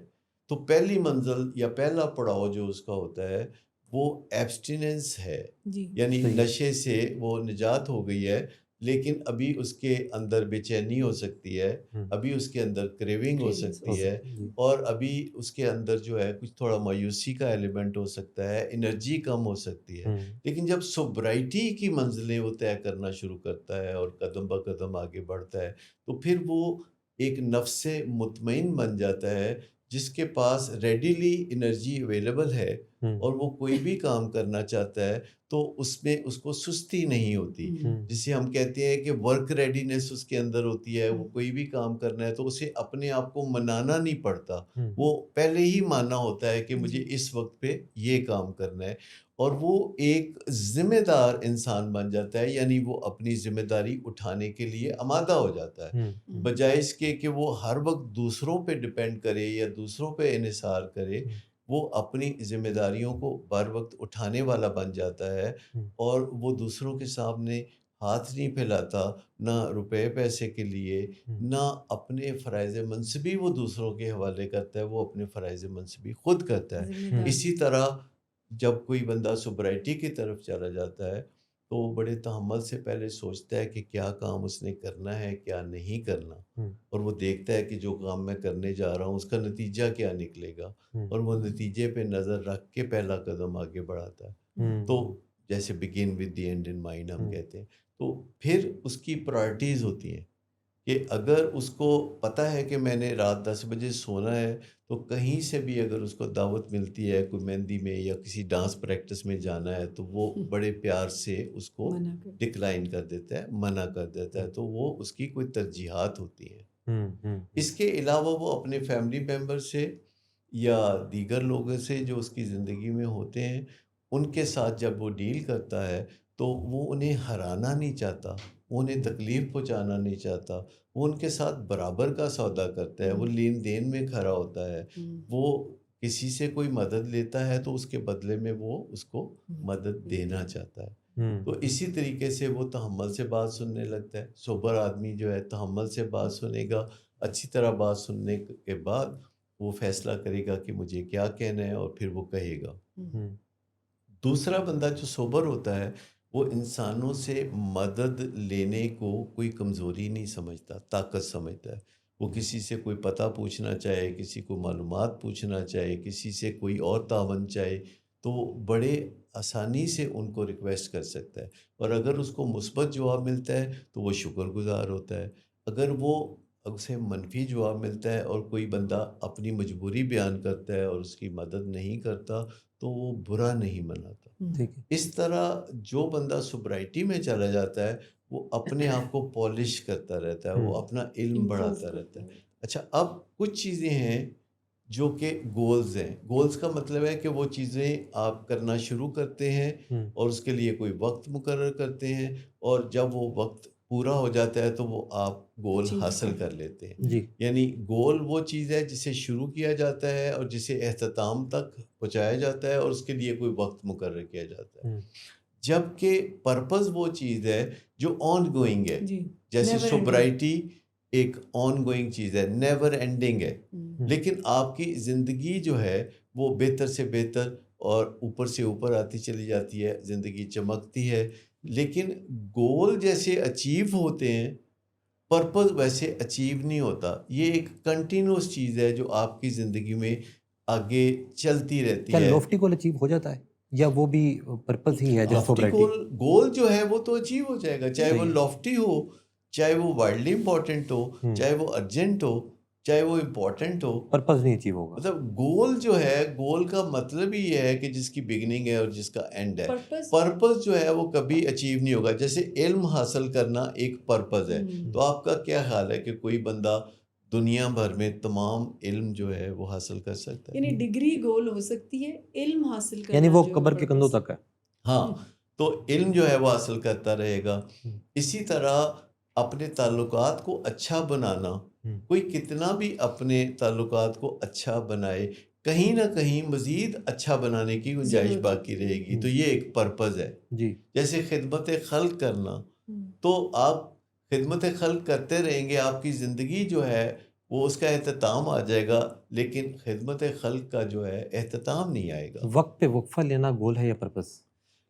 Speaker 1: تو پہلی منزل یا پہلا پڑاؤ جو اس کا ہوتا ہے وہ ایبسٹیننس ہے. یعنی نشے سے وہ نجات ہو گئی ہے، لیکن ابھی اس کے اندر بے چینی ہو سکتی ہے، ابھی اس کے اندر کریونگ ہو سکتی ہے، اور ابھی اس کے اندر جو ہے کچھ تھوڑا مایوسی کا ایلیمنٹ ہو سکتا ہے، انرجی کم ہو سکتی ہے. لیکن جب سوبرائٹی کی منزلیں وہ طے کرنا شروع کرتا ہے اور قدم بہ قدم آگے بڑھتا ہے، تو پھر وہ ایک نفس مطمئن بن جاتا ہے جس کے پاس ریڈیلی انرجی اویلیبل ہے، اور وہ کوئی بھی کام کرنا چاہتا ہے تو اس میں اس کو سستی نہیں ہوتی، جسے ہم کہتے ہیں کہ ورک ریڈینس اس کے اندر ہوتی ہے. وہ کوئی بھی کام کرنا ہے تو اسے اپنے آپ کو منانا نہیں پڑتا، وہ پہلے ہی ماننا ہوتا ہے کہ مجھے اس وقت پہ یہ کام کرنا ہے، اور وہ ایک ذمہ دار انسان بن جاتا ہے. یعنی وہ اپنی ذمہ داری اٹھانے کے لیے آمادہ ہو جاتا ہے، بجائے اس کے کہ وہ ہر وقت دوسروں پہ ڈپینڈ کرے یا دوسروں پہ انحصار کرے. وہ اپنی ذمہ داریوں کو بر وقت اٹھانے والا بن جاتا ہے، اور وہ دوسروں کے سامنے ہاتھ نہیں پھیلاتا، نہ روپے پیسے کے لیے، نہ اپنے فرائض منصبی وہ دوسروں کے حوالے کرتا ہے، وہ اپنے فرائض منصبی خود کرتا ہے۔
Speaker 3: ذمہ داری۔
Speaker 1: اسی طرح جب کوئی بندہ سوبرائٹی کی طرف چلا جاتا ہے تو وہ بڑے تحمل سے پہلے سوچتا ہے کہ کیا کام اس نے کرنا ہے، کیا نہیں کرنا، اور وہ دیکھتا ہے کہ جو کام میں کرنے جا رہا ہوں اس کا نتیجہ کیا نکلے گا، اور وہ نتیجے پہ نظر رکھ کے پہلا قدم آگے بڑھاتا ہے۔ تو جیسے begin with the end in mind ہم کہتے ہیں، تو پھر اس کی پرائرٹیز ہوتی ہیں کہ اگر اس کو پتہ ہے کہ میں نے رات 10 بجے سونا ہے تو کہیں سے بھی اگر اس کو دعوت ملتی ہے کوئی مہندی میں یا کسی ڈانس پریکٹس میں جانا ہے تو وہ بڑے پیار سے اس کو ڈکلائن کر دیتا ہے، منع کر دیتا ہے، تو وہ اس کی کوئی ترجیحات ہوتی ہیں۔ اس کے علاوہ وہ اپنے فیملی ممبر سے یا دیگر لوگوں سے جو اس کی زندگی میں ہوتے ہیں ان کے ساتھ جب وہ ڈیل کرتا ہے تو وہ انہیں ہرانا نہیں چاہتا، وہ انہیں تکلیف پہنچانا نہیں چاہتا، وہ ان کے ساتھ برابر کا سودا کرتا ہے، وہ لین دین میں کھڑا ہوتا ہے، وہ کسی سے کوئی مدد لیتا ہے تو اس کے بدلے میں وہ اس کو مدد دینا چاہتا ہے۔ تو اسی طریقے سے وہ تحمل سے بات سننے لگتا ہے۔ سوبر آدمی جو ہے تحمل سے بات سنے گا، اچھی طرح بات سننے کے بعد وہ فیصلہ کرے گا کہ مجھے کیا کہنا ہے اور پھر وہ کہے گا۔ دوسرا بندہ جو سوبر ہوتا ہے وہ انسانوں سے مدد لینے کو کوئی کمزوری نہیں سمجھتا، طاقت سمجھتا ہے۔ وہ کسی سے کوئی پتہ پوچھنا چاہے، کسی کو معلومات پوچھنا چاہے، کسی سے کوئی اور تعاون چاہے تو بڑے آسانی سے ان کو ریکویسٹ کر سکتا ہے، اور اگر اس کو مثبت جواب ملتا ہے تو وہ شکر گزار ہوتا ہے۔ اگر وہ اسے منفی جواب ملتا ہے اور کوئی بندہ اپنی مجبوری بیان کرتا ہے اور اس کی مدد نہیں کرتا تو وہ برا نہیں مناتا۔ اس طرح جو بندہ سوبرائٹی میں چلا جاتا ہے وہ اپنے آپ کو پالش کرتا رہتا ہے، وہ اپنا علم بڑھاتا رہتا ہے۔ اچھا، اب کچھ چیزیں ہیں جو کہ گولز ہیں۔ گولز کا مطلب ہے کہ وہ چیزیں آپ کرنا شروع کرتے ہیں اور اس کے لیے کوئی وقت مقرر کرتے ہیں، اور جب وہ وقت پورا ہو جاتا ہے تو وہ آپ گول حاصل کر لیتے ہیں۔ یعنی گول وہ چیز ہے جسے شروع کیا جاتا ہے اور جسے اختتام تک پہنچایا جاتا ہے اور اس کے لیے کوئی وقت مقرر کیا جاتا ہے، جبکہ پرپز وہ چیز ہے جو آن گوئنگ ہے۔ جیسے سوبرائٹی ایک آن گوئنگ چیز ہے، نیور اینڈنگ ہے، لیکن آپ کی زندگی جو ہے وہ بہتر سے بہتر اور اوپر سے اوپر آتی چلی جاتی ہے، زندگی چمکتی ہے، لیکن گول جیسے اچیو ہوتے ہیں پرپز ویسے اچیو نہیں ہوتا۔ یہ ایک کنٹینیوس چیز ہے جو آپ کی زندگی میں آگے چلتی رہتی ہے۔
Speaker 2: کیا لوفٹی گول اچیو ہو جاتا ہے یا وہ بھی پرپز ہی ہے؟
Speaker 1: گول جو ہے وہ تو اچیو ہو جائے گا، چاہے وہ لوفٹی ہو، چاہے وہ وائڈلی امپورٹنٹ ہو، چاہے وہ ارجنٹ ہو، چاہے وہ امپورٹنٹ ہو،
Speaker 2: پرپز نہیں اچیو ہوگا۔
Speaker 1: مطلب گول جو ہے، گول کا مطلب ہی یہ ہے کہ جس کی بگننگ ہے اور جس کا اینڈ ہے۔ پرپز جو ہے وہ کبھی اچیو نہیں ہوگا۔ جیسے علم حاصل کرنا ایک پرپز ہے، تو آپ کا کیا خیال ہے کہ کوئی بندہ دنیا بھر میں تمام علم جو ہے وہ حاصل کر سکتا ہے؟
Speaker 3: یعنی ڈگری گول ہو سکتی ہے، علم حاصل کرنا
Speaker 2: یعنی وہ قبر کے کندھوں تک ہے۔
Speaker 1: ہاں، تو علم جو ہے وہ حاصل کرتا رہے گا۔ اسی طرح اپنے تعلقات کو اچھا بنانا، کوئی کتنا بھی اپنے تعلقات کو اچھا بنائے، کہیں نہ کہیں مزید اچھا بنانے کی گنجائش باقی رہے گی، تو یہ ایک پرپز ہے۔ جیسے خدمت خلق کرنا، تو آپ خدمت خلق کرتے رہیں گے، آپ کی زندگی جو ہے وہ اس کا اختتام آ جائے گا، لیکن خدمت خلق کا جو ہے اختتام نہیں آئے گا۔
Speaker 2: وقت پہ وقفہ لینا گول ہے یا پرپز؟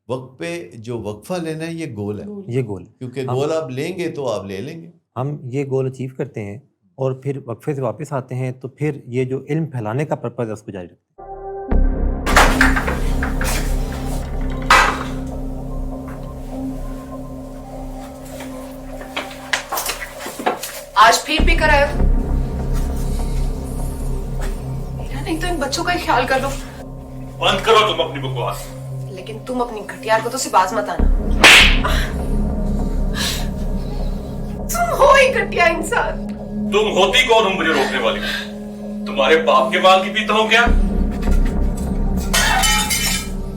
Speaker 1: وقت پہ جو وقفہ لینا ہے یہ گول ہے،
Speaker 2: یہ گول،
Speaker 1: کیونکہ گول آپ لیں گے تو آپ لے لیں گے۔
Speaker 2: ہم یہ گول اچیو کرتے ہیں اور پھر وقفے سے واپس آتے ہیں تو پھر یہ جو علم پھیلانے کا پرپز ہے اس کو جاری رکھتے ہیں۔
Speaker 5: آج پھر بھی کرایا میرا نہیں تو ان بچوں کا ہی خیال کر لو۔
Speaker 6: بند کرو تم اپنی بکواس،
Speaker 5: لیکن تم اپنی گھٹیا کو تو سے باز مت آنا۔ تم ہو ہی گھٹیا انسان۔
Speaker 6: تم ہوتی کون ہو مجھے روکنے والی؟ تمہارے باپ کے مال کی پیتا ہوں کیا؟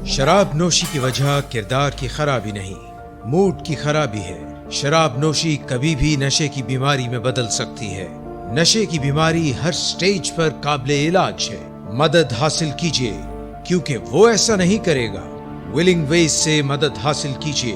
Speaker 4: شراب نوشی کی وجہ کردار کی خرابی نہیں، موڈ کی خرابی ہے۔ شراب نوشی کبھی بھی نشے کی بیماری میں بدل سکتی ہے۔ نشے کی بیماری ہر سٹیج پر قابل علاج ہے۔ مدد حاصل کیجیے، کیونکہ وہ ایسا نہیں کرے گا۔ ولنگ ویز سے مدد حاصل کیجیے،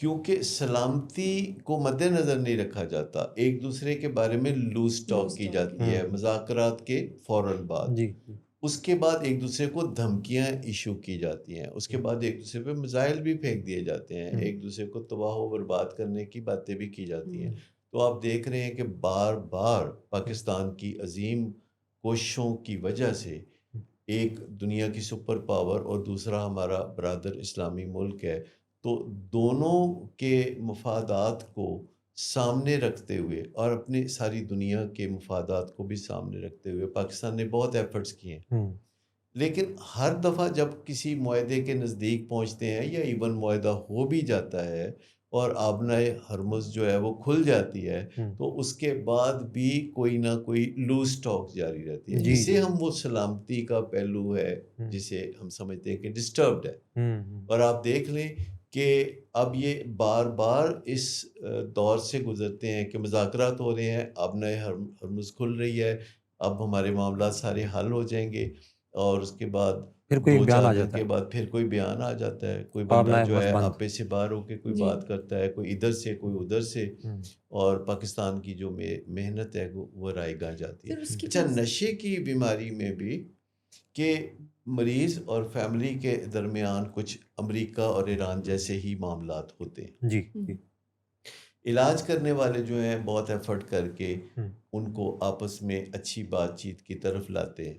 Speaker 1: کیونکہ سلامتی کو مد نظر نہیں رکھا جاتا، ایک دوسرے کے بارے میں لوز ٹاک کی جاتی ہے مذاکرات کے فوراً بعد، اس کے بعد ایک دوسرے کو دھمکیاں ایشو کی جاتی ہیں، اس کے بعد ایک دوسرے پہ میزائل بھی پھینک دیے جاتے ہیں، ایک دوسرے کو تباہ و برباد کرنے کی باتیں بھی کی جاتی ہیں۔ تو آپ دیکھ رہے ہیں کہ بار بار پاکستان کی عظیم کوششوں کی وجہ سے ایک دنیا کی سپر پاور اور دوسرا ہمارا برادر اسلامی ملک ہے، تو دونوں کے مفادات کو سامنے رکھتے ہوئے اور اپنی ساری دنیا کے مفادات کو بھی سامنے رکھتے ہوئے پاکستان نے بہت ایفرٹس کیے ہیں، لیکن ہر دفعہ جب کسی معاہدے کے نزدیک پہنچتے ہیں یا ایون معاہدہ ہو بھی جاتا ہے اور آبنائے ہرمز جو ہے وہ کھل جاتی ہے، تو اس کے بعد بھی کوئی نہ کوئی لوز ٹاک جاری رہتی ہے، جسے ہم وہ سلامتی کا پہلو ہے جسے ہم سمجھتے ہیں کہ ڈسٹربڈ ہے۔ اور آپ دیکھ لیں کہ اب یہ بار بار اس دور سے گزرتے ہیں کہ مذاکرات ہو رہے ہیں، آبنائے ہرمز کھل رہی ہے، اب ہمارے معاملات سارے حل ہو جائیں گے، اور اس کے بعد
Speaker 2: پھر کوئی
Speaker 1: دو
Speaker 2: بیان
Speaker 1: چار
Speaker 2: آ
Speaker 1: دن
Speaker 2: جاتا
Speaker 1: کے
Speaker 2: ہے،
Speaker 1: بعد پھر کوئی بیان آ جاتا ہے، کوئی بندہ جو ہے
Speaker 2: بند۔
Speaker 1: آپے سے باہر ہو کے کوئی بات کرتا ہے، کوئی ادھر سے کوئی ادھر سے، اور پاکستان کی جو محنت ہے وہ رائے گاہ جاتی ہے۔ اچھا، نشے کی بیماری میں بھی کہ مریض اور فیملی کے درمیان کچھ امریکہ اور ایران جیسے ہی معاملات ہوتے ہیں۔
Speaker 2: جی
Speaker 1: علاج کرنے والے جو ہیں بہت ایفرٹ کر کے ان کو آپس میں اچھی بات چیت کی طرف لاتے ہیں،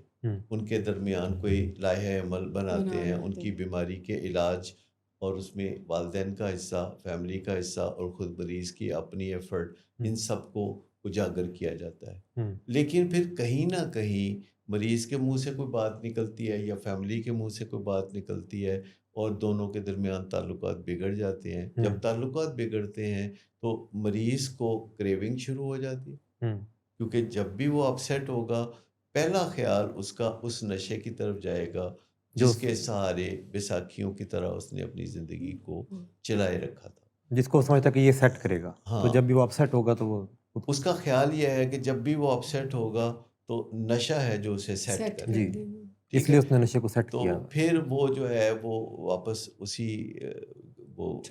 Speaker 1: ان کے درمیان کوئی لائحہ عمل بناتے ہیں ان کی بیماری کے علاج، اور اس میں والدین کا حصہ، فیملی کا حصہ اور خود مریض کی اپنی ایفرٹ، ان سب کو اجاگر کیا جاتا ہے۔ لیکن پھر کہیں نہ کہیں مریض کے منہ سے کوئی بات نکلتی ہے یا فیملی کے منہ سے کوئی بات نکلتی ہے اور دونوں کے درمیان تعلقات بگڑ جاتے ہیں۔ جب تعلقات بگڑتے ہیں تو مریض کو کریونگ شروع ہو جاتی ہے، کیونکہ جب بھی وہ اپسیٹ ہوگا پہلا خیال اس کا اس نشے کی طرف جائے گا جس کے سہارے بیساکھیوں کی طرح اس نے اپنی زندگی کو چلائے رکھا تھا،
Speaker 2: جس کو سمجھتا کہ یہ سیٹ کرے گا، تو جب بھی وہ اپسیٹ ہوگا تو وہ
Speaker 1: اس کا خیال یہ ہے کہ جب بھی وہ اپسیٹ ہوگا تو نشہ ہے جو اسے سیٹ کرے گا،
Speaker 2: اس لیے اس نے نشے کو سیٹ
Speaker 1: تو
Speaker 2: کیا۔
Speaker 1: پھر وہ جو ہے وہ واپس اسی وہ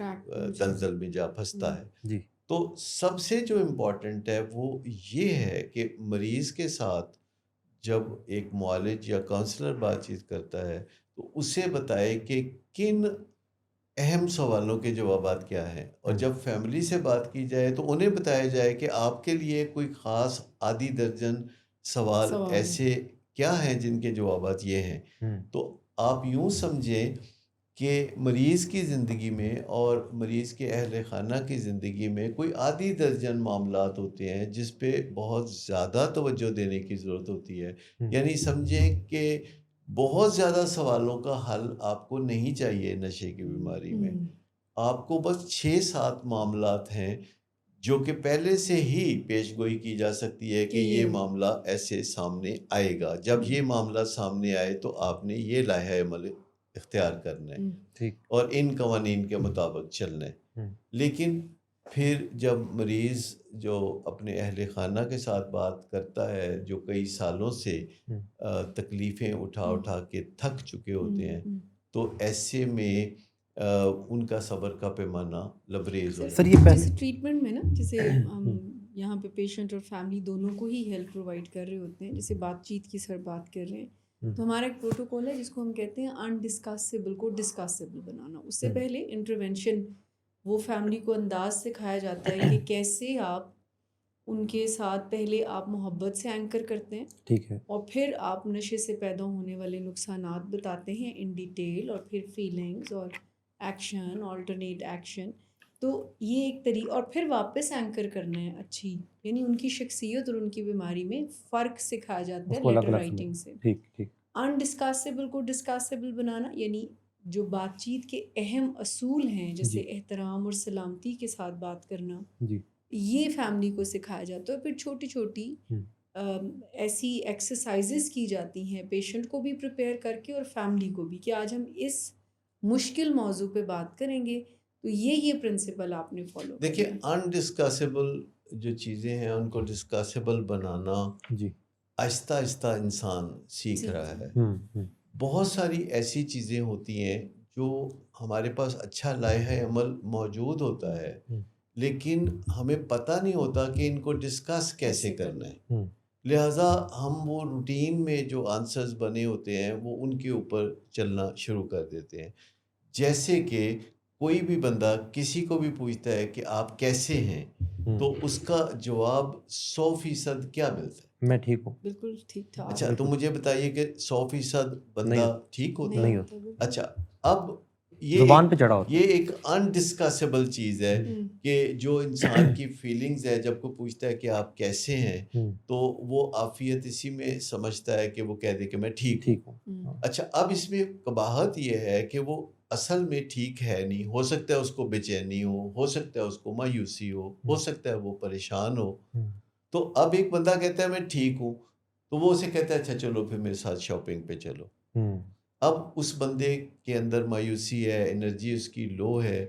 Speaker 1: دلدل میں جا پھنستا ہے۔ تو سب سے جو امپورٹنٹ ہے وہ یہ ہے کہ مریض کے ساتھ جب ایک معالج یا کاؤنسلر بات چیت کرتا ہے تو اسے بتائے کہ کن اہم سوالوں کے جوابات کیا ہیں، اور جب فیملی سے بات کی جائے تو انہیں بتایا جائے کہ آپ کے لیے کوئی خاص آدھی درجن سوال ایسے کیا ہیں جن کے جوابات یہ ہیں۔ تو آپ یوں سمجھیں کہ مریض کی زندگی میں اور مریض کے اہل خانہ کی زندگی میں کوئی آدھی درجن معاملات ہوتے ہیں جس پہ بہت زیادہ توجہ دینے کی ضرورت ہوتی ہے، یعنی سمجھیں کہ بہت زیادہ سوالوں کا حل آپ کو نہیں چاہیے نشے کی بیماری میں، آپ کو بس 6-7 معاملات ہیں جو کہ پہلے سے ہی پیش گوئی کی جا سکتی ہے کہ یہ معاملہ ایسے سامنے آئے گا، جب یہ معاملہ سامنے آئے تو آپ نے یہ لائحہ عمل اختیار کرنا ہے اور ان قوانین کے مطابق چلنا ہے۔ لیکن پھر جب مریض جو اپنے اہل خانہ کے ساتھ بات کرتا ہے جو کئی سالوں سے تکلیفیں اٹھا کے تھک چکے ہوتے ہیں، تو ایسے میں ان کا صبر کا پیمانہ لبریز ہوتا ہے۔
Speaker 3: جیسے ٹریٹمنٹ میں نا، جیسے ہم یہاں پہ پیشنٹ اور فیملی دونوں کو ہی ہیلپ پرووائڈ کر رہے ہوتے ہیں، جیسے بات چیت کی سر بات کر رہے ہیں، تو ہمارا ایک پروٹوکول ہے جس کو ہم کہتے ہیں انڈسکسیبل کو ڈسکسیبل بنانا۔ اس سے پہلے انٹروینشن وہ فیملی کو انداز سکھایا جاتا ہے کہ کیسے آپ ان کے ساتھ پہلے آپ محبت سے اینکر کرتے ہیں،
Speaker 2: ٹھیک ہے،
Speaker 3: اور پھر آپ نشے سے پیدا ہونے والے نقصانات بتاتے ہیں ان ڈیٹیل، اور پھر فیلنگز اور ایکشن، آلٹرنیٹ ایکشن۔ تو یہ ایک طریقہ، اور پھر واپس اینکر کرنا ہے اچھی، یعنی ان کی شخصیت اور ان کی بیماری میں فرق سکھایا جاتا ہے لیٹر رائٹنگ سے۔ انڈسکسیبل کو ڈسکسیبل بنانا یعنی جو بات چیت کے اہم اصول ہیں، جیسے احترام اور سلامتی کے ساتھ بات کرنا، یہ فیملی کو سکھایا جاتا ہے۔ پھر چھوٹی چھوٹی ایسی ایکسرسائزز کی جاتی ہیں پیشنٹ کو بھی پریپیئر کر کے اور فیملی کو بھی، کہ آج ہم اس مشکل موضوع پہ بات کریں گے، تو یہ پرنسپل آپ نے فالو کرنا ہے۔
Speaker 1: دیکھیں، انڈسکسیبل جو چیزیں ہیں ان کو ڈسکسیبل بنانا آہستہ آہستہ انسان سیکھ رہا ہے۔ بہت ساری ایسی چیزیں ہوتی ہیں جو ہمارے پاس اچھا لائحہ عمل موجود ہوتا ہے لیکن ہمیں پتہ نہیں ہوتا کہ ان کو ڈسکس کیسے کرنا ہے، لہٰذا ہم وہ روٹین میں جو آنسرز بنے ہوتے ہیں وہ ان کے اوپر چلنا شروع کر دیتے ہیں. جیسے کہ کوئی بھی بندہ کسی کو بھی پوچھتا ہے کہ آپ کیسے ہیں تو اس کا جواب 100% کیا ملتا ہے؟
Speaker 2: میں ٹھیک ہوں.
Speaker 3: بالکل ٹھیک ٹھاک.
Speaker 1: اچھا تو مجھے بتائیے کہ 100% بندہ ٹھیک ہوتا ہے؟
Speaker 2: نہیں ہوتا.
Speaker 1: اچھا اب
Speaker 2: زبان پہ چڑھا ہوتا ہے.
Speaker 1: یہ ایک انڈسکسیبل چیز ہے کہ جو انسان کی فیلنگز ہے جب کوئی پوچھتا ہے کہ آپ کیسے ہیں تو وہ عافیت اسی میں سمجھتا ہے کہ وہ کہہ دے کہ میں ٹھیک ہوں. اچھا اب اس میں قباحت یہ ہے کہ وہ اصل میں ٹھیک ہے نہیں، ہو سکتا ہے اس کو بے چینی ہو سکتا ہے اس کو مایوسی ہو سکتا ہے وہ پریشان ہو. تو اب ایک بندہ کہتا ہے میں ٹھیک ہوں تو وہ اسے کہتا ہے اچھا چلو پھر میرے ساتھ شاپنگ پہ چلو. اب اس بندے کے اندر مایوسی ہے، انرجی اس کی لو ہے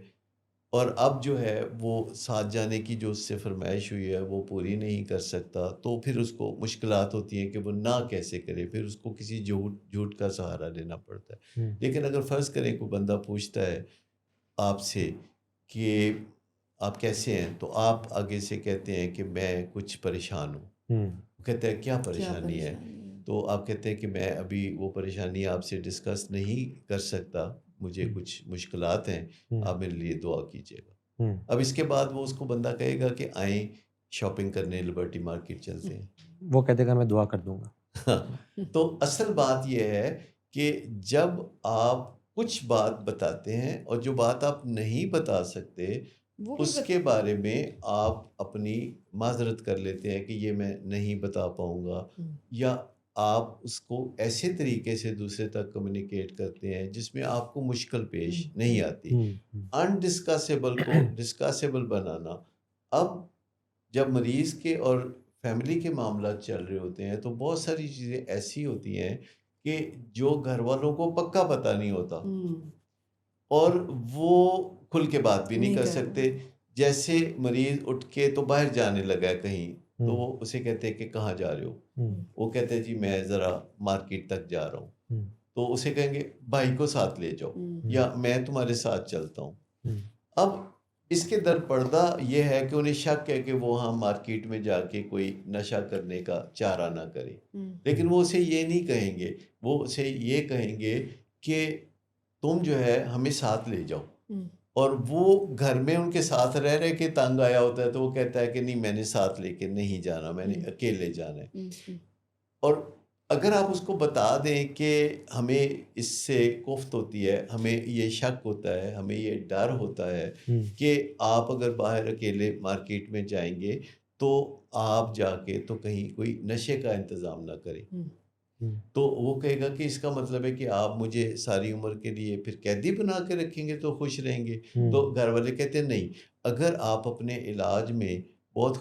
Speaker 1: اور اب جو ہے وہ ساتھ جانے کی جو اس سے فرمائش ہوئی ہے وہ پوری نہیں کر سکتا تو پھر اس کو مشکلات ہوتی ہیں کہ وہ نہ کیسے کرے، پھر اس کو کسی جھوٹ کا سہارا لینا پڑتا ہے. لیکن اگر فرض کریں کوئی بندہ پوچھتا ہے آپ سے کہ آپ کیسے ہیں تو آپ آگے سے کہتے ہیں کہ میں کچھ پریشان ہوں. کہتا ہے کیا پریشانی ہے؟ تو آپ کہتے ہیں کہ میں ابھی وہ پریشانی آپ سے ڈسکس نہیں کر سکتا، مجھے کچھ مشکلات ہیں، آپ میرے لیے دعا کیجیے گا. اب اس کے بعد وہ اس کو بندہ کہے گا کہ آئیں شاپنگ کرنے لبرٹی مارکیٹ چلتے ہیں،
Speaker 2: وہ کہتے گا میں دعا کر دوں گا.
Speaker 1: تو اصل بات یہ ہے کہ جب آپ کچھ بات بتاتے ہیں اور جو بات آپ نہیں بتا سکتے اس کے بارے میں آپ اپنی معذرت کر لیتے ہیں کہ یہ میں نہیں بتا پاؤں گا، یا آپ اس کو ایسے طریقے سے دوسرے تک کمیونیکیٹ کرتے ہیں جس میں آپ کو مشکل پیش نہیں آتی. انڈسکسیبل کو ڈسکسیبل بنانا. اب جب مریض کے اور فیملی کے معاملات چل رہے ہوتے ہیں تو بہت ساری چیزیں ایسی ہوتی ہیں کہ جو گھر والوں کو پکا پتہ نہیں ہوتا اور وہ کھل کے بات بھی نہیں کر سکتے. جیسے مریض اٹھ کے تو باہر جانے لگا ہے کہیں تو وہ اسے کہتے ہیں کہ کہاں جا رہے ہو؟ وہ کہتے ہیں جی میں ذرا مارکیٹ تک جا رہا ہوں. تو اسے کہیں گے بھائی کو ساتھ لے جاؤ یا میں تمہارے ساتھ چلتا ہوں. اب اس کے در پردہ یہ ہے کہ انہیں شک ہے کہ وہ ہاں مارکیٹ میں جا کے کوئی نشہ کرنے کا چارہ نہ کرے، لیکن وہ اسے یہ نہیں کہیں گے، وہ اسے یہ کہیں گے کہ تم جو ہے ہمیں ساتھ لے جاؤ. اور وہ گھر میں ان کے ساتھ رہ رہے کے تنگ آیا ہوتا ہے تو وہ کہتا ہے کہ نہیں میں نے ساتھ لے کے نہیں جانا، میں نے اکیلے جانا ہے. اور اگر آپ اس کو بتا دیں کہ ہمیں اس سے کفت ہوتی ہے، ہمیں یہ شک ہوتا ہے، ہمیں یہ ڈر ہوتا ہے کہ آپ اگر باہر اکیلے مارکیٹ میں جائیں گے تو آپ جا کے تو کہیں کوئی نشے کا انتظام نہ کریں، تو وہ کہے گا کہ اس کا مطلب ہے کہ آپ مجھے ساری عمر کے لیے پھر قیدی بنا کے رکھیں گے تو خوش رہیں گے. تو گھر والے کہتے ہیں نہیں، اگر آپ اپنے علاج میں بہت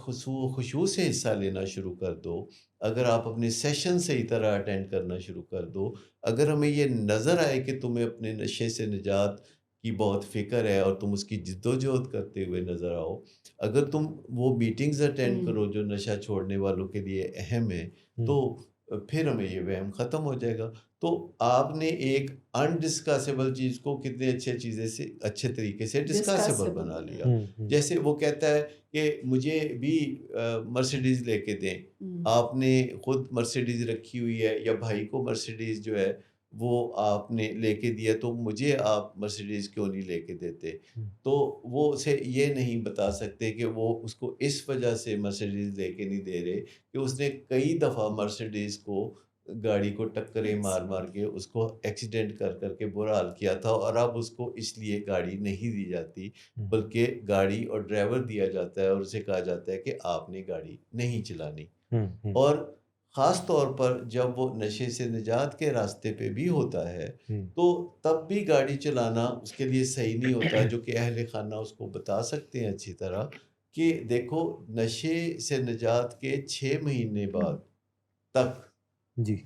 Speaker 1: خشوع سے حصہ لینا شروع کر دو، اگر آپ اپنے سیشن صحیح طرح اٹینڈ کرنا شروع کر دو، اگر ہمیں یہ نظر آئے کہ تمہیں اپنے نشے سے نجات کی بہت فکر ہے اور تم اس کی جد و جہد کرتے ہوئے نظر آؤ، اگر تم وہ میٹنگز اٹینڈ کرو جو نشہ چھوڑنے والوں کے لیے اہم ہے، تو پھر ہمیں یہ وہم ختم ہو جائے گا. تو آپ نے ایک انڈسکسیبل چیز کو کتنے اچھے طریقے سے ڈسکسیبل بنا لیا. جیسے وہ کہتا ہے کہ مجھے بھی مرسیڈیز لے کے دیں، آپ نے خود مرسیڈیز رکھی ہوئی ہے یا بھائی کو مرسیڈیز جو ہے وہ آپ نے لے کے دیا تو مجھے آپ مرسیڈیز کیوں نہیں لے کے دیتے. تو وہ اسے یہ نہیں بتا سکتے کہ وہ اس کو اس وجہ سے مرسیڈیز لے کے نہیں دے رہے کہ اس نے کئی دفعہ مرسیڈیز کو گاڑی کو ٹکریں مار مار کے اس کو ایکسیڈنٹ کر کر کے برا حال کیا تھا، اور اب اس کو اس لیے گاڑی نہیں دی جاتی بلکہ گاڑی اور ڈرائیور دیا جاتا ہے اور اسے کہا جاتا ہے کہ آپ نے گاڑی نہیں چلانی. اور خاص طور پر جب وہ نشے سے نجات کے راستے پہ بھی ہوتا ہے تو تب بھی گاڑی چلانا اس کے لیے صحیح نہیں ہوتا، جو کہ اہل خانہ اس کو بتا سکتے ہیں اچھی طرح کہ دیکھو نشے سے نجات کے 6 مہینے بعد تک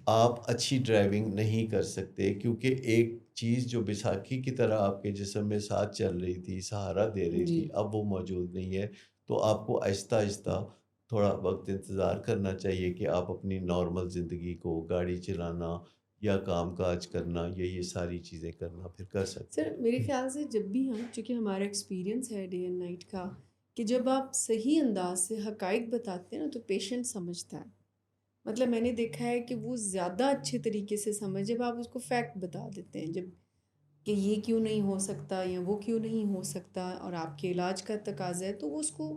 Speaker 1: آپ اچھی ڈرائیونگ نہیں کر سکتے، کیونکہ ایک چیز جو بیساکھی کی طرح آپ کے جسم میں ساتھ چل رہی تھی، سہارا دے رہی تھی، اب وہ موجود نہیں ہے. تو آپ کو آہستہ آہستہ تھوڑا وقت انتظار کرنا چاہیے کہ آپ اپنی نارمل زندگی کو، گاڑی چلانا یا کام کاج کرنا یا یہ ساری چیزیں کرنا پھر کر سکتے
Speaker 3: سر میرے خیال سے جب بھی ہم، چونکہ ہمارا ایکسپیرینس ہے ڈے اینڈ نائٹ کا، کہ جب آپ صحیح انداز سے حقائق بتاتے ہیں نا تو پیشنٹ سمجھتا ہے. مطلب میں نے دیکھا ہے کہ وہ زیادہ اچھے طریقے سے جب آپ اس کو فیکٹ بتا دیتے ہیں، جب کہ یہ کیوں نہیں ہو سکتا یا وہ کیوں نہیں ہو سکتا اور آپ کے علاج کا تقاضا ہے، تو وہ اس کو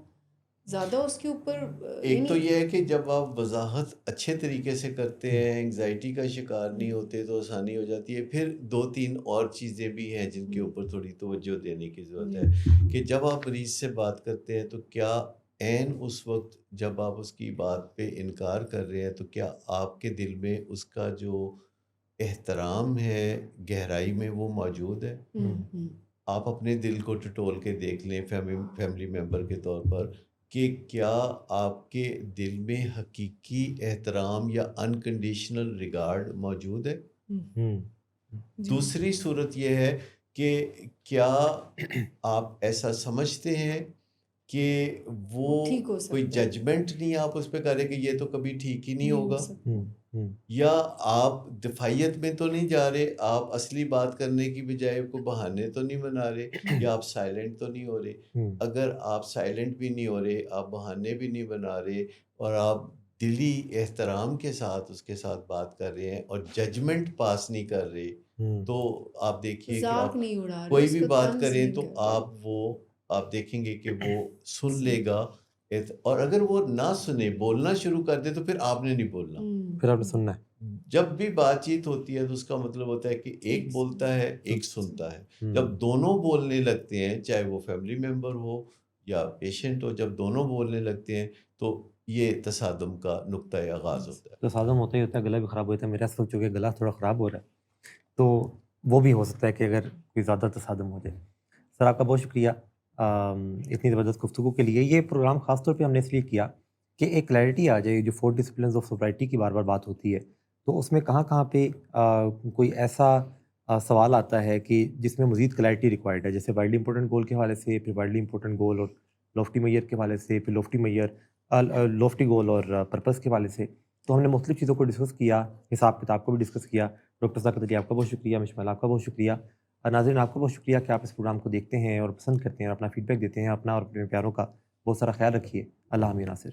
Speaker 3: زیادہ اس کے اوپر
Speaker 1: ایک تو یہ ہے کہ جب آپ وضاحت اچھے طریقے سے کرتے ہیں، انگزائٹی کا شکار نہیں ہوتے تو آسانی ہو جاتی ہے. پھر 2-3 اور چیزیں بھی ہیں جن کے اوپر تھوڑی توجہ دینے کی ضرورت ہے کہ جب آپ مریض سے بات کرتے ہیں تو کیا عین اس وقت جب آپ اس کی بات پہ انکار کر رہے ہیں تو کیا آپ کے دل میں اس کا جو احترام ہے گہرائی میں وہ موجود ہے. آپ اپنے دل کو ٹٹول کے دیکھ لیں فیملی ممبر کے طور پر کہ کیا آپ کے دل میں حقیقی احترام یا انکنڈیشنل ریگارڈ موجود ہے. دوسری صورت یہ ہے کہ کیا آپ ایسا سمجھتے ہیں کہ وہ
Speaker 3: ٹھیک ہو سکتا
Speaker 1: کوئی
Speaker 3: ہے.
Speaker 1: ججمنٹ نہیں آپ اس پہ کریں کہ یہ تو کبھی ٹھیک ہی نہیں
Speaker 3: نہیں ہو
Speaker 1: ہوگا،
Speaker 3: سکتا.
Speaker 1: یا آپ دفاعیت میں تو نہیں جا رہے، آپ اصلی بات کرنے کی بجائے کو بہانے تو نہیں بنا رہے، یا آپ سائلنٹ تو نہیں ہو رہے. اگر آپ سائلنٹ بھی نہیں ہو رہے، آپ بہانے بھی نہیں بنا رہے اور آپ دلی احترام کے ساتھ اس کے ساتھ بات کر رہے ہیں اور ججمنٹ پاس نہیں کر رہے، تو آپ دیکھیے کہ
Speaker 3: مذاق
Speaker 1: آپ
Speaker 3: نہیں اڑا رہے،
Speaker 1: کوئی
Speaker 3: اس
Speaker 1: بھی
Speaker 3: کو
Speaker 1: بات
Speaker 3: طنز
Speaker 1: کریں
Speaker 3: نہیں
Speaker 1: تو
Speaker 3: کر رہے.
Speaker 1: آپ دیکھیں گے کہ وہ سن لے گا. اور اگر وہ نہ سنے، بولنا شروع کر دے تو پھر آپ نے نہیں بولنا.
Speaker 2: پھر آپ نے سننا ہے.
Speaker 1: جب بھی بات چیت ہوتی ہے تو اس کا مطلب ہوتا ہے کہ ایک بولتا ہے ایک سنتا ہے. جب دونوں بولنے لگتے ہیں، چاہے وہ فیملی ممبر ہو یا پیشنٹ ہو، جب دونوں بولنے لگتے ہیں تو یہ تصادم کا نقطۂ آغاز ہوتا ہے.
Speaker 2: تصادم ہوتا ہی ہوتا ہے، گلا بھی خراب ہوتا ہے. میرا سوچ چونکہ گلا تھوڑا خراب ہو رہا ہے تو وہ بھی ہو سکتا ہے کہ اگر کوئی زیادہ تصادم ہو جائے. سر آپ کا بہت شکریہ اتنی زبردست گفتگو کے لیے. یہ پروگرام خاص طور پہ ہم نے اس لیے کیا کہ ایک کلیئرٹی آ جائے. جو 4 ڈسپلنز آف سوبرائٹی کی بار بار بات ہوتی ہے تو اس میں کہاں کہاں پہ کوئی ایسا سوال آتا ہے کہ جس میں مزید کلیئرٹی ریکوائرڈ ہے، جیسے وائڈلی امپورٹنٹ گول کے حوالے سے، پھر وائڈلی امپورٹنٹ گول اور لوفٹی میئر کے حوالے سے، پھر لوفٹی گول اور پرپس کے حوالے سے. تو ہم نے مختلف چیزوں کو ڈسکس کیا، حساب کتاب کو بھی ڈسکس کیا. ڈاکٹر ثاقب علی آپ کا بہت شکریہ، مشمل آپ کا بہت شکریہ. ناظرین آپ کا بہت شکریہ کہ آپ اس پروگرام کو دیکھتے ہیں اور پسند کرتے ہیں اور اپنا فیڈ بیک دیتے ہیں. اپنا اور اپنے پیاروں کا بہت سارا خیال رکھیے. اللہ حافظ ناصر.